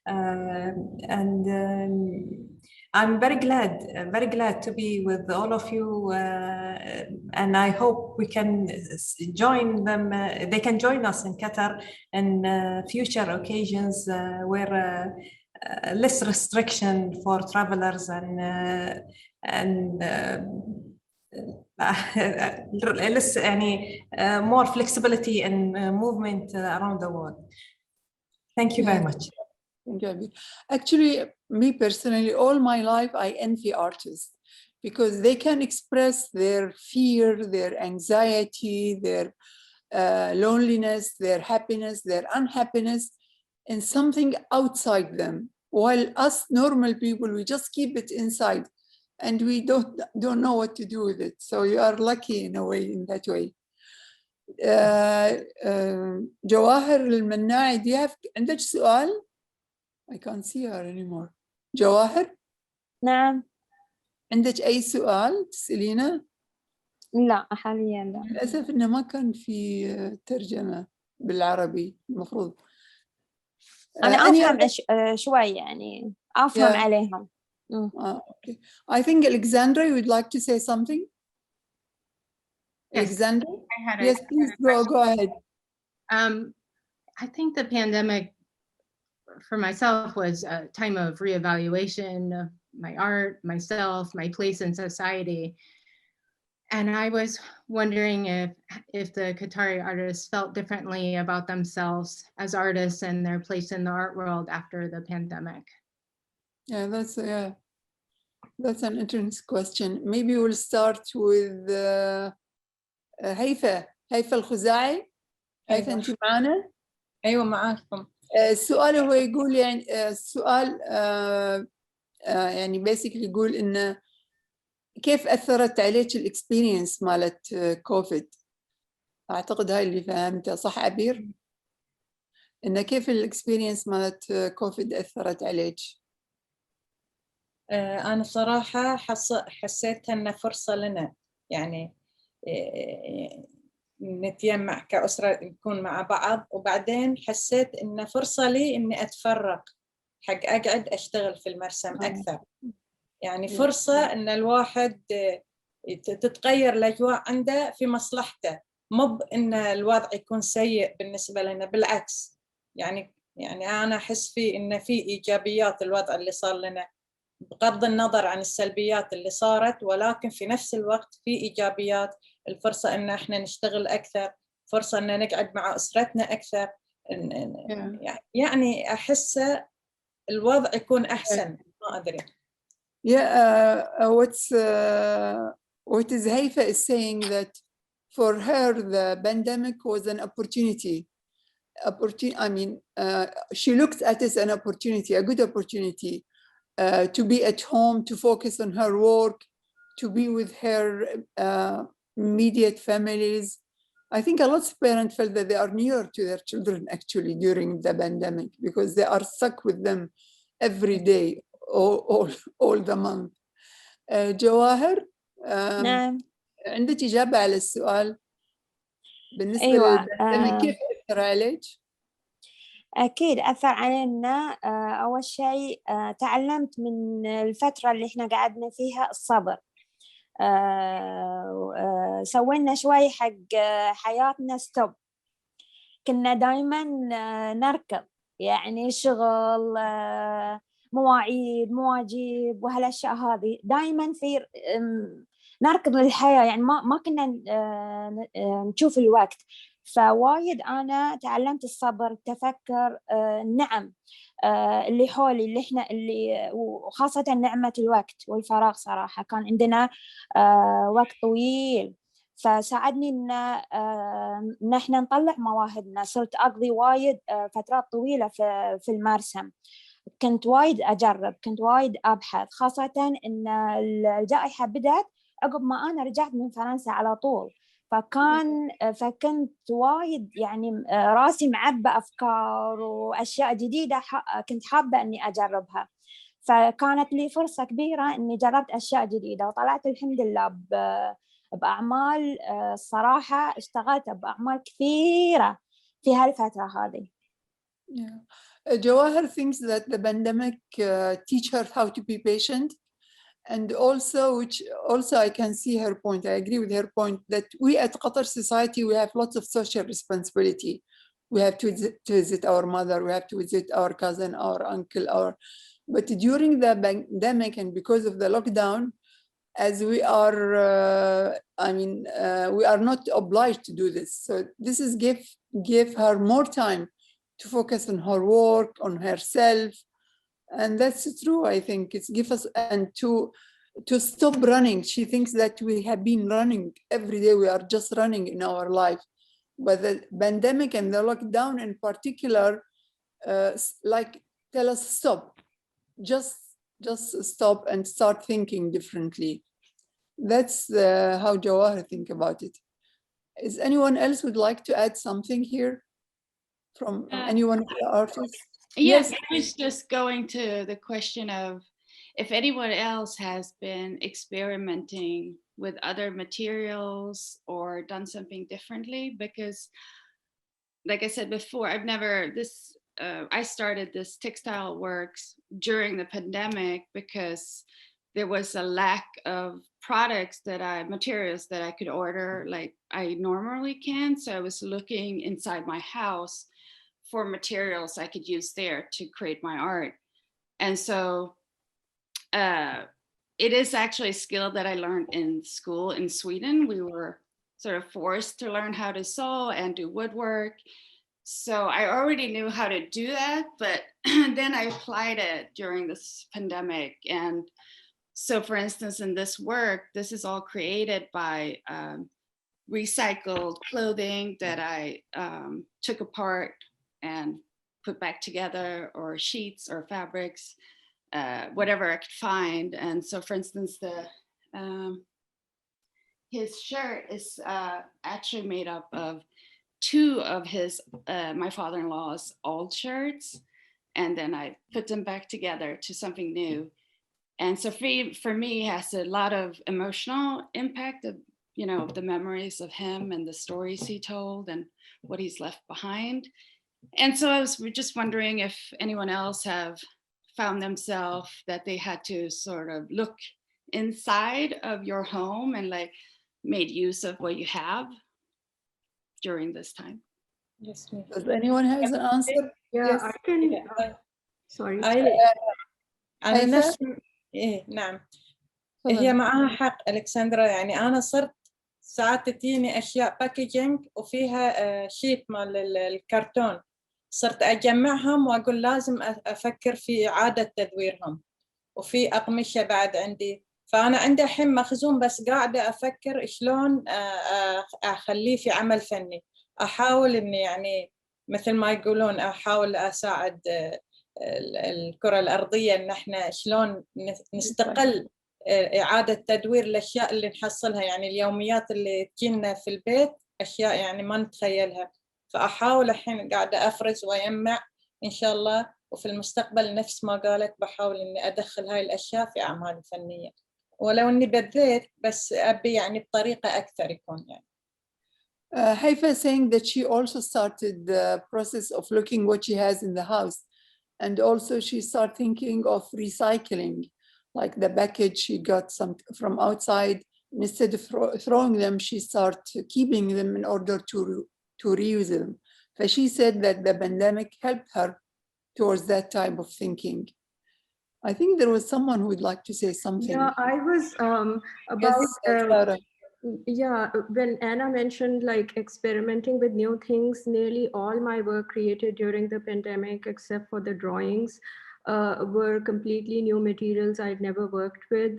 And I'm very glad to be with all of you, and I hope we can join them. They can join us in Qatar in future occasions where less restriction for travelers and less more flexibility in movement around the world. Thank you very much. Actually, me personally, all my life, I envy artists because they can express their fear, their anxiety, their loneliness, their happiness, their unhappiness in something outside them. While us normal people, we just keep it inside and we don't know what to do with it. So you are lucky in a way, in that way. Jawaher Almannai, do you have عندك سؤال? I can't see her anymore. جواهر؟ نعم. عندك أي سؤال تسألينه؟ لا حاليا لا. للأسف إنه ما كان في ترجمة بالعربي المفروض. أنا أفهم شوي يعني أفهم عليهم. Okay. I think Alexandra, you would like to say something? Yes. Alexandra? Yes, please go ahead. I think the pandemic for myself was a time of reevaluation of my art, myself, my place in society. And I was wondering if the Qatari artists felt differently about themselves as artists and their place in the art world after the pandemic. Yeah, that's an interesting question. Maybe we'll start with Haifa Alkuzai. هيفا انت معنا؟ ايوه معاكم. السؤال هو يقول يعني السؤال يعني basically يقول إنه كيف أثرت عليك الإكسبيرينس مالت كوفيد؟ أعتقد هاي اللي فهمتها صح أبير؟ إنه كيف الإكسبيرينس مالت كوفيد أثرت عليك؟ أنا صراحة حسيت إنه فرصة لنا يعني نتجمع كأسرة نكون مع بعض، وبعدين حسيت إنه فرصة لي إني أتفرق حق أقعد أشتغل في المرسم أكثر. يعني فرصة إن الواحد تتغير الأجواء عنده في مصلحته، مو إن الوضع يكون سيء بالنسبة لنا، بالعكس. يعني أنا أحس إن في إيجابيات الوضع اللي صار لنا بغض النظر عن السلبيات اللي صارت، ولكن في نفس الوقت في إيجابيات. الفرصة إن إحنا نشتغل أكثر، فرصة إن نقعد مع أسرتنا أكثر. يعني أحس الوضع يكون أحسن. ما أدري. What is Haifa is saying that for her the pandemic was an opportunity. I mean, she looked at it as an opportunity, a good opportunity. To be at home, to focus on her work, to be with her immediate families. I think a lot of parents felt that they are near to their children actually during the pandemic because they are stuck with them every day, all the month. جواهر نعم. عندك إجابة على السؤال بالنسبة أيوة. كيف أثر عليك؟ أكيد أثر علينا. أول شيء تعلمت من الفترة اللي إحنا قعدنا فيها الصبر. سوينا شوي حق حياتنا ستوب. كنا دايما نركض يعني شغل مواعيد مواجيب وهالأشياء هذه دايما في نركض للحياة يعني ما كنا نشوف الوقت. فوايد أنا تعلمت الصبر، التفكر، النعم اللي حولي اللي إحنا اللي وخاصة نعمة الوقت والفراغ. صراحة كان عندنا وقت طويل فساعدني إن إحنا نطلع مواهبنا. صرت أقضي وايد فترات طويلة في المرسم. كنت وايد أجرب، كنت وايد أبحث، خاصة إن الجائحة بدأت عقب ما أنا رجعت من فرنسا على طول. فكنت وايد يعني راسي معبى أفكار وأشياء جديدة كنت حابة أني أجربها. فكانت لي فرصة كبيرة إني جربت أشياء جديدة وطلعت الحمد لله بأعمال. الصراحة اشتغلت بأعمال كثيرة في هالفترة هذه. Yeah. Jawaher thinks that the pandemic teach her how to be patient, and also, which also I can see her point. I agree with her point that we at Qatar society, we have lots of social responsibility. We have to visit our mother, we have to visit our cousin, our uncle, but during the pandemic and because of the lockdown, as we are, we are not obliged to do this. So this is give her more time to focus on her work, on herself. And that's true, I think. It's give us, and to stop running. She thinks that we have been running every day. We are just running in our life. But the pandemic and the lockdown in particular, like tell us stop. Just stop and start thinking differently. That's how Jawaher think about it. Is anyone else would like to add something here from anyone of the artists? Yes, I was just going to the question of if anyone else has been experimenting with other materials or done something differently, because like I said before, I started this textile works during the pandemic because there was a lack of materials that I could order like I normally can. So I was looking inside my house for materials I could use there to create my art. And so it is actually a skill that I learned in school in Sweden. We were sort of forced to learn how to sew and do woodwork. So I already knew how to do that, but then I applied it during this pandemic. And so for instance, in this work, this is all created by recycled clothing that I took apart and put back together, or sheets or fabrics, whatever I could find. And so for instance, his shirt is actually made up of two of my father-in-law's old shirts, and then I put them back together to something new. And so for me, it has a lot of emotional impact of, the memories of him and the stories he told and what he's left behind. And so I was just wondering if anyone else have found themselves that they had to sort of look inside of your home and like made use of what you have during this time. Yes, Does anyone has an answer? Yeah, Yes. I can. Sorry. أنا نفس نعم. هي معها حق ألكسندرا، يعني أنا صرت ساعات تجيني أشياء باكيجينج وفيها شيت مال الكرتون، صرت أجمعهم وأقول لازم أفكر في إعادة تدويرهم. وفي أقمشة بعد عندي، فأنا عندي الحين مخزون بس قاعدة أفكر شلون أخليه في عمل فني. أحاول إني يعني مثل ما يقولون أحاول أساعد الكرة الأرضية إن إحنا شلون نستقل إعادة تدوير الأشياء اللي نحصلها، يعني اليوميات اللي تجينا في البيت أشياء يعني ما نتخيلها. فأحاول الحين قاعدة أفرز ويجمع إن شاء الله، وفي المستقبل نفس ما قالت بحاول إني أدخل هاي الأشياء في أعمال فنية، ولو إني بديت بس أبي يعني بطريقة أكثر يكون يعني. Haifa saying that she also started the process of looking what she has in the house, and also she started thinking of recycling, like the package she got some from outside. Instead of throwing them, she started keeping them in order to reuse them. But she said that the pandemic helped her towards that type of thinking. I think there was someone who would like to say something. Yeah, I was about. Yeah, when Anna mentioned like experimenting with new things, nearly all my work created during the pandemic, except for the drawings, were completely new materials I'd never worked with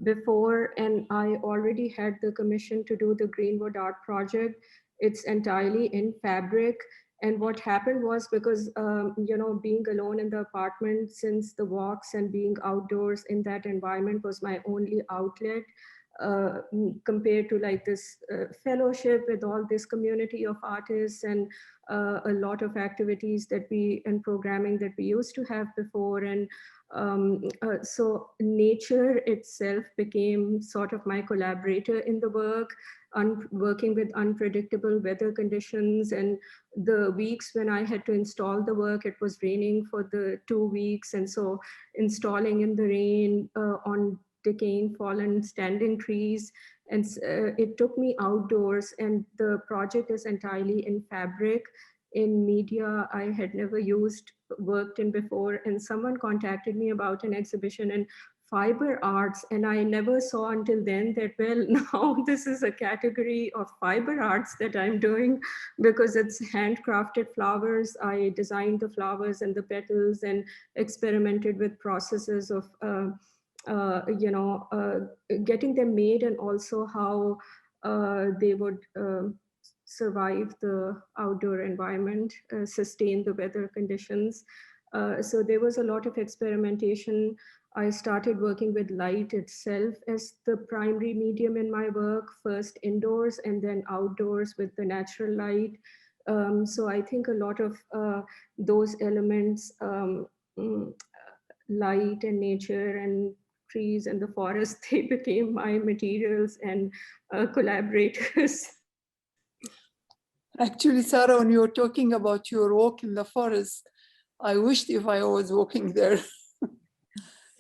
before. And I already had the commission to do the Greenwood art project. It's entirely in fabric. And what happened was because, being alone in the apartment since the walks and being outdoors in that environment was my only outlet. compared to like this fellowship with all this community of artists and a lot of activities and programming that we used to have before. And so nature itself became sort of my collaborator in the work, working with unpredictable weather conditions. And the weeks when I had to install the work, it was raining for the 2 weeks. And so installing in the rain on decaying, fallen, standing trees. And it took me outdoors, and the project is entirely in fabric, in media I had never worked in before. And someone contacted me about an exhibition in fiber arts, and I never saw until then that, well, now this is a category of fiber arts that I'm doing, because it's handcrafted flowers. I designed the flowers and the petals and experimented with processes of getting them made, and also how they would survive the outdoor environment, sustain the weather conditions. So there was a lot of experimentation. I started working with light itself as the primary medium in my work, first indoors and then outdoors with the natural light. So I think a lot of those elements, light and nature and trees and the forest, they became my materials and collaborators. Actually, Sarah, when you were talking about your walk in the forest, I wished if I was walking there.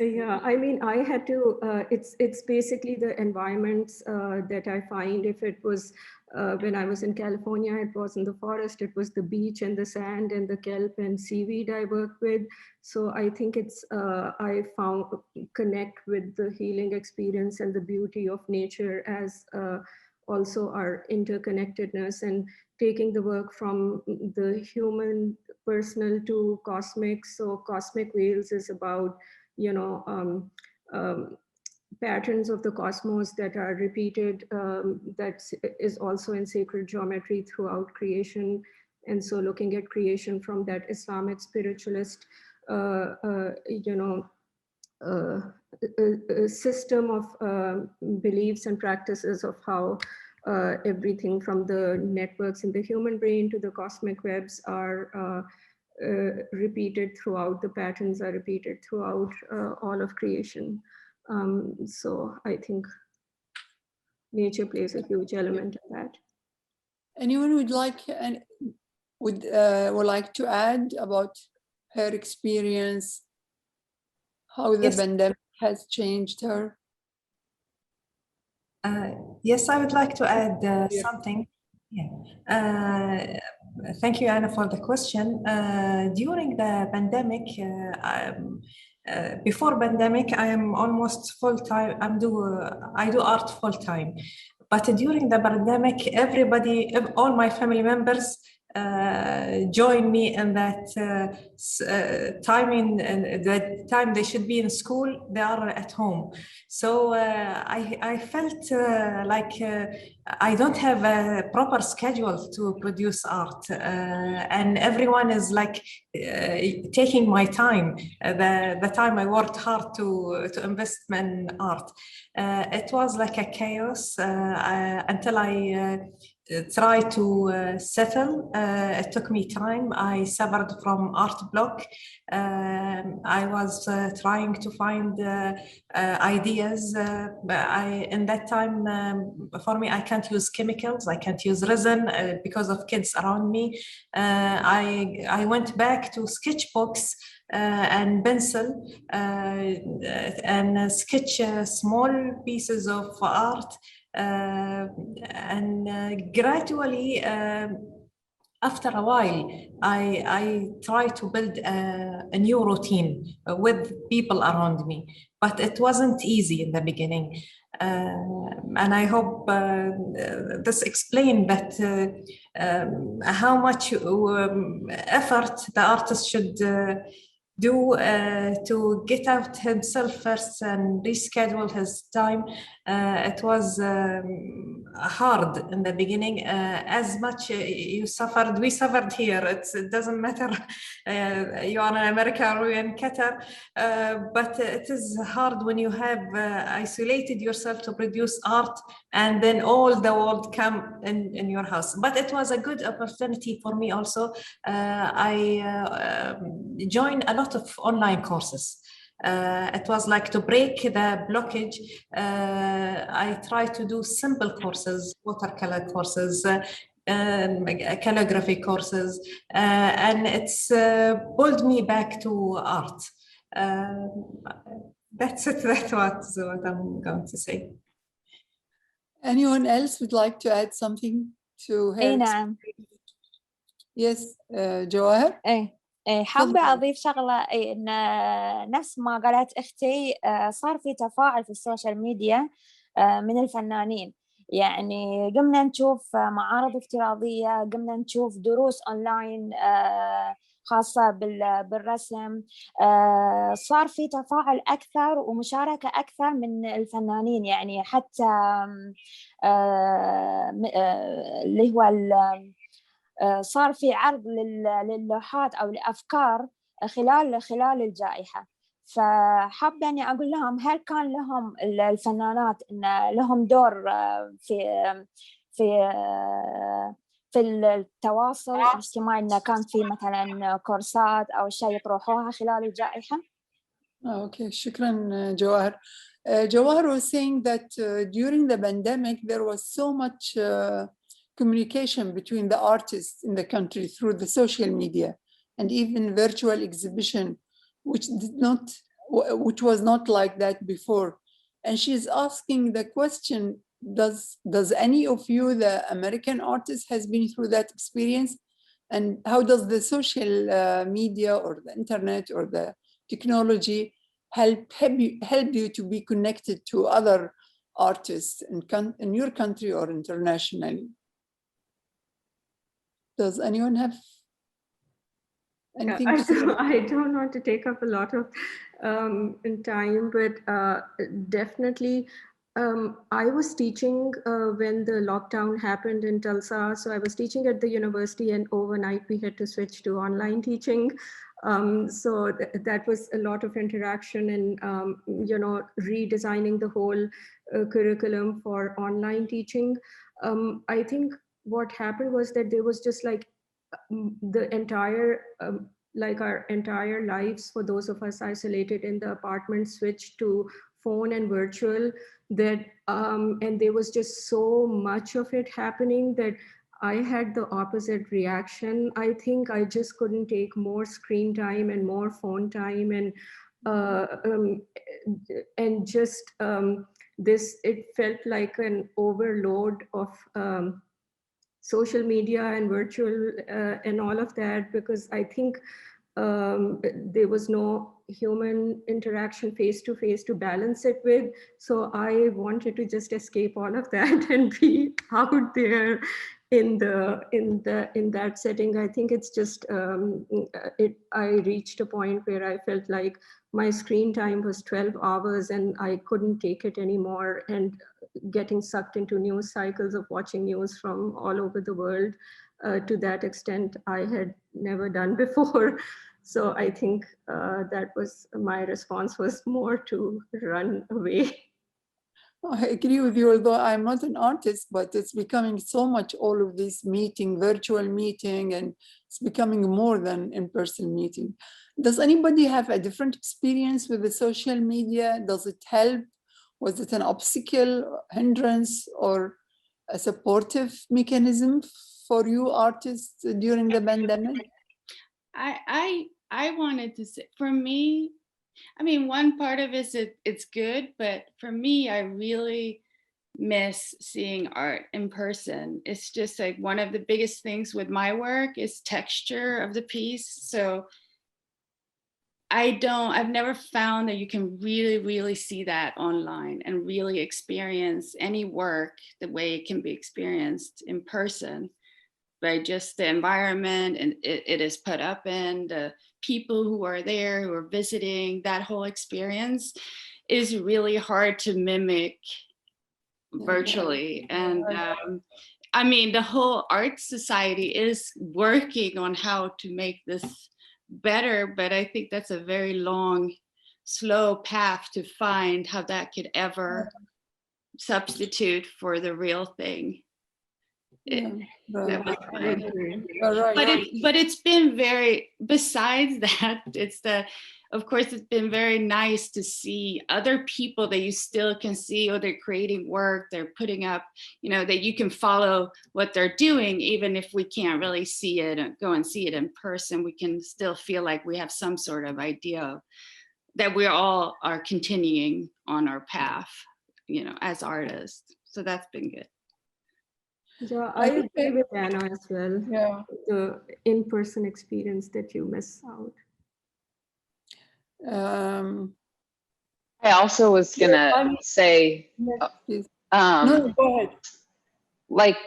Yeah, I mean, I had to, it's basically the environments that I find. If it was, when I was in California, it was in the forest, it was the beach and the sand and the kelp and seaweed I worked with. So I think it's, I found connect with the healing experience and the beauty of nature as also our interconnectedness, and taking the work from the human, personal to cosmic. So Cosmic Whales is about, patterns of the cosmos that are repeated, that is also in sacred geometry throughout creation. And so looking at creation from that Islamic spiritualist, system of beliefs and practices of how everything from the networks in the human brain to the cosmic webs are repeated throughout, the patterns are repeated throughout all of creation. So I think nature plays a huge element in that. Anyone would like to add about her experience, how the pandemic has changed her? Yes, I would like to add something. Yeah. Thank you, Anna, for the question. During the pandemic, before pandemic, I am almost full-time. I do art full-time. But during the pandemic, everybody, all my family members join me in that time, the time they should be in school, they are at home. So I felt like I don't have a proper schedule to produce art, and everyone is like taking my time, the time I worked hard to invest in art. It was like a chaos until I tried to settle. It took me time. I suffered from art block. I was trying to find ideas. In that time, for me, I can't use chemicals. I can't use resin because of kids around me. I went back to sketchbooks and pencil and sketch small pieces of art. And gradually, after a while, I try to build a new routine with people around me, but it wasn't easy in the beginning. And I hope this explained that how much effort the artist should do to get out himself first and reschedule his time. It was hard in the beginning. As much you suffered, we suffered here. It doesn't matter you are in America or in Qatar, but it is hard when you have isolated yourself to produce art and then all the world come in your house. But it was a good opportunity for me also. I joined a lot of online courses. It was like to break the blockage. I try to do simple courses, watercolor courses, calligraphy courses, and it's pulled me back to art. That's it. That's what I'm going to say. Anyone else would like to add something to her? نعم. Yes, جواهر. حابة أضيف شغلة إن نفس ما قالت أختي صار في تفاعل في السوشيال ميديا من الفنانين. يعني قمنا نشوف معارض افتراضية، قمنا نشوف دروس أونلاين خاصة بالرسم. صار في تفاعل أكثر ومشاركة أكثر من الفنانين. يعني حتى اللي هو صار في عرض للوحات أو لأفكار خلال الجائحة. فحابة أني أقول لهم هل كان لهم الفنانات إن لهم دور في التواصل الاجتماعي، إنه كان في مثلا كورسات أو شيء يطرحوها خلال الجائحة؟ Okay, shukran, Jawaher. Jawaher was saying that during the pandemic, there was so much communication between the artists in the country through the social media and even virtual exhibition, which was not like that before. And she's asking the question, does any of you, the American artists, has been through that experience? And how does the social media or the internet or the technology help you to be connected to other artists in your country or internationally? Does anyone have anything to say? I don't want to take up a lot of time, but definitely I was teaching when the lockdown happened in Tulsa. So I was teaching at the university, and overnight we had to switch to online teaching. So that was a lot of interaction and, redesigning the whole curriculum for online teaching. I think what happened was that there was just like the entire, our entire lives for those of us isolated in the apartment switched to phone and virtual, that and there was just so much of it happening that I had the opposite reaction. I think I just couldn't take more screen time and more phone time, and just it felt like an overload of social media and virtual and all of that, because I think there was no human interaction face-to-face to balance it with. So I wanted to just escape all of that and be out there in that setting. I think it's just I reached a point where I felt like my screen time was 12 hours and I couldn't take it anymore, and getting sucked into news cycles of watching news from all over the world to that extent I had never done before. So I think that was my response, was more to run away. I agree with you, although I'm not an artist, but it's becoming so much, all of this virtual meeting, and it's becoming more than in-person meeting. Does anybody have a different experience with the social media? Does it help? Was it an obstacle, hindrance, or a supportive mechanism for you artists during the pandemic? I wanted to say, for me, I mean, one part of it's good, but for me, I really miss seeing art in person. It's just like one of the biggest things with my work is texture of the piece. So I've never found that you can really, really see that online and really experience any work the way it can be experienced in person. by just the environment and it is put up in, the people who are there, who are visiting, that whole experience is really hard to mimic virtually. And I mean, the whole art society is working on how to make this better, but I think that's a very long, slow path to find how that could ever substitute for the real thing. That was fun. But it's been very, besides that, of course, it's been very nice to see other people that you still can see, or they're creating work, they're putting up, you know, that you can follow what they're doing, even if we can't really see it and go and see it in person, we can still feel like we have some sort of idea that we all are continuing on our path, you know, as artists. So that's been good. Yeah, I agree with Anna as well. Yeah. The in-person experience that you miss out. I also was gonna say, no, go ahead. Like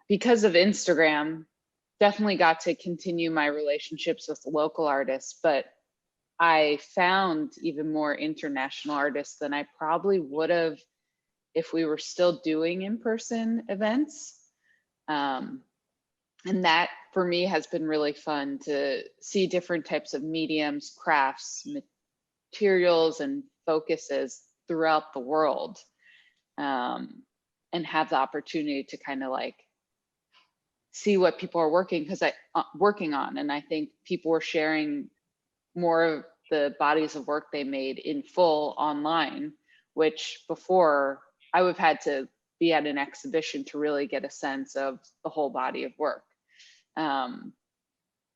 because of Instagram, definitely got to continue my relationships with local artists, but I found even more international artists than I probably would have if we were still doing in-person events. And that for me has been really fun to see different types of mediums, crafts, materials, and focuses throughout the world, and have the opportunity to kind of like see what people are working on. And I think people were sharing more of the bodies of work they made in full online, which before I would have had to be at an exhibition to really get a sense of the whole body of work.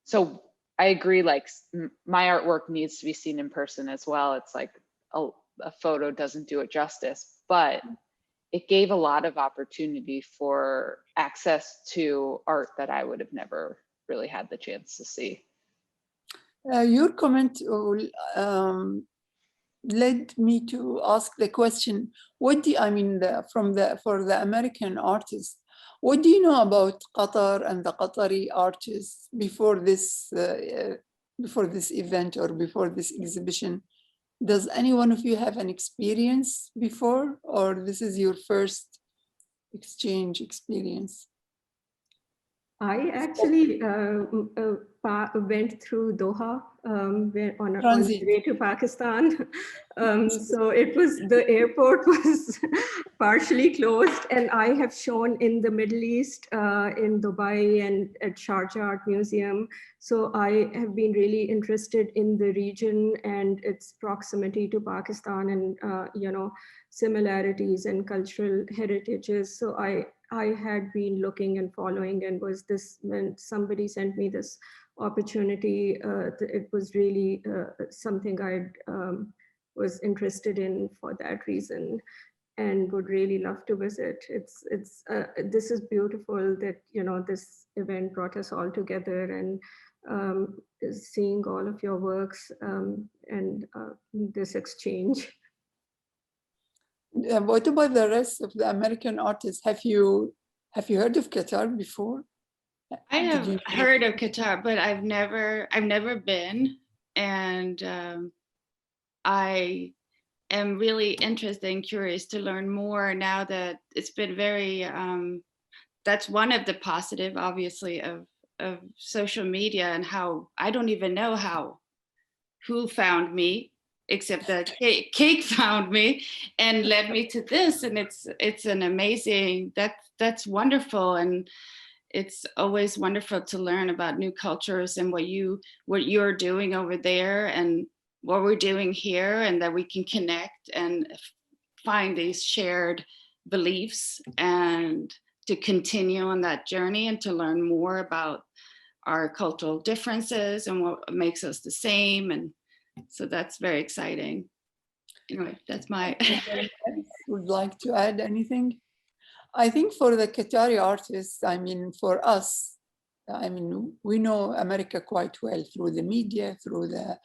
So I agree, like my artwork needs to be seen in person as well. It's like a photo doesn't do it justice, but it gave a lot of opportunity for access to art that I would have never really had the chance to see. Your comment led me to ask the question, what do I mean for the American artists, what do you know about Qatar and the Qatari artists before this event or before this exhibition? Does any one of you have an experience before, or this is your first exchange experience? I actually went through Doha on the way to Pakistan. So it was, the airport was partially closed, and I have shown in the Middle East, in Dubai and at Sharjah Art Museum. So I have been really interested in the region and its proximity to Pakistan and, you know, similarities and cultural heritages. So I had been looking and following, and was this, when somebody sent me this opportunity, it was really something I was interested in for that reason, and would really love to visit. This is beautiful that, you know, this event brought us all together, and seeing all of your works and this exchange. What about the rest of the American artists? Have you heard of Qatar before? I have heard of Qatar, but I've never been, and I am really interested and curious to learn more now that it's been very. That's one of the positive, obviously, of social media, and how I don't even know who found me, except that Cake found me and led me to this, and it's an amazing, that's wonderful, and it's always wonderful to learn about new cultures and what you're doing over there and what we're doing here, and that we can connect and find these shared beliefs and to continue on that journey and to learn more about our cultural differences and what makes us the same. And so that's very exciting. Anyway, that's my. Would like to add anything? I think for the Qatari artists, I mean, for us, I mean, we know America quite well through the media, through the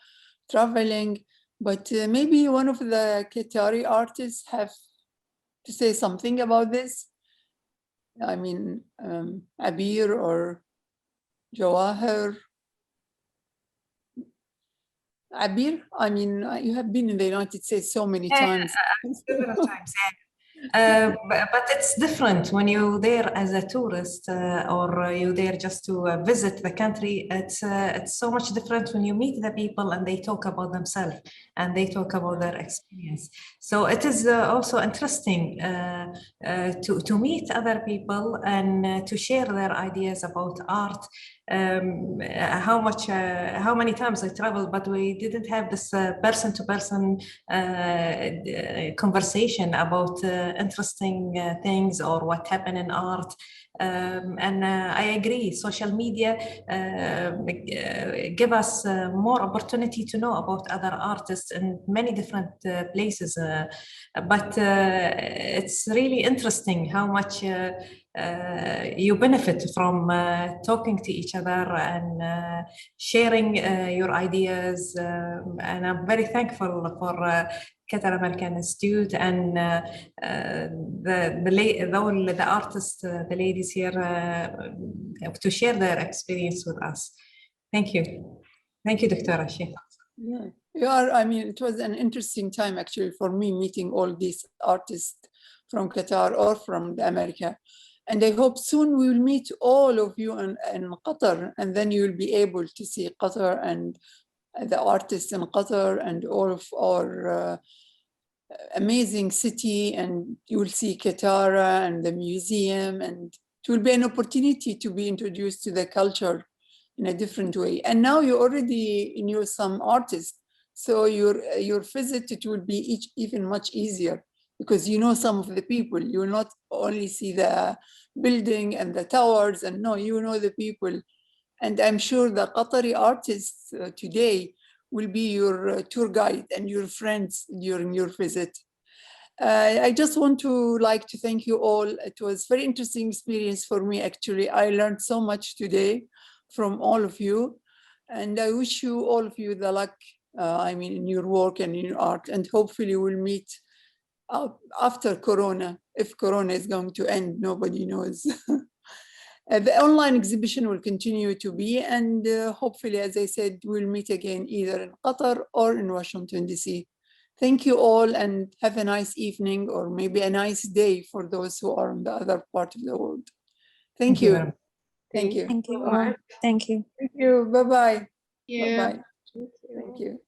traveling, but maybe one of the Qatari artists have to say something about this. I mean, Abeer or Jawaher. Abeer, I mean, you have been in the United States so many times. Several times, yeah. But it's different when you're there as a tourist or you're there just to visit the country. It's so much different when you meet the people and they talk about themselves and they talk about their experience. So it is also interesting to meet other people and to share their ideas about art. How many times I traveled, but we didn't have this person-to-person conversation about interesting things or what happened in art. And I agree, social media give us more opportunity to know about other artists in many different places. But it's really interesting how much you benefit from talking to each other and sharing your ideas. And I'm very thankful for Qatar American Institute and the artists, the ladies here, to share their experience with us. Thank you. Thank you, Dr. Shaikha. Yeah, I mean, it was an interesting time actually for me meeting all these artists from Qatar or from America. And I hope soon we will meet all of you in Qatar, and then you will be able to see Qatar and the artists in Qatar and all of our amazing city, and you will see Katara and the museum, and it will be an opportunity to be introduced to the culture in a different way. And now you already knew some artists, so your visit, it will be even much easier because you know some of the people. You will not only see the building and the towers, and no, you know the people. And I'm sure the Qatari artists today will be your tour guide and your friends during your visit. I just want to thank you all. It was a very interesting experience for me, actually. I learned so much today from all of you. And I wish you, all of you, the luck, in your work and in your art. And hopefully we'll meet after Corona. If Corona is going to end, nobody knows. The online exhibition will continue to be, and hopefully, as I said, we'll meet again either in Qatar or in Washington, D.C. Thank you all, and have a nice evening, or maybe a nice day for those who are in the other part of the world. Thank you. Thank you. Thank you all. Thank you. Thank you. Bye-bye. Yeah. Bye-bye. Thank you.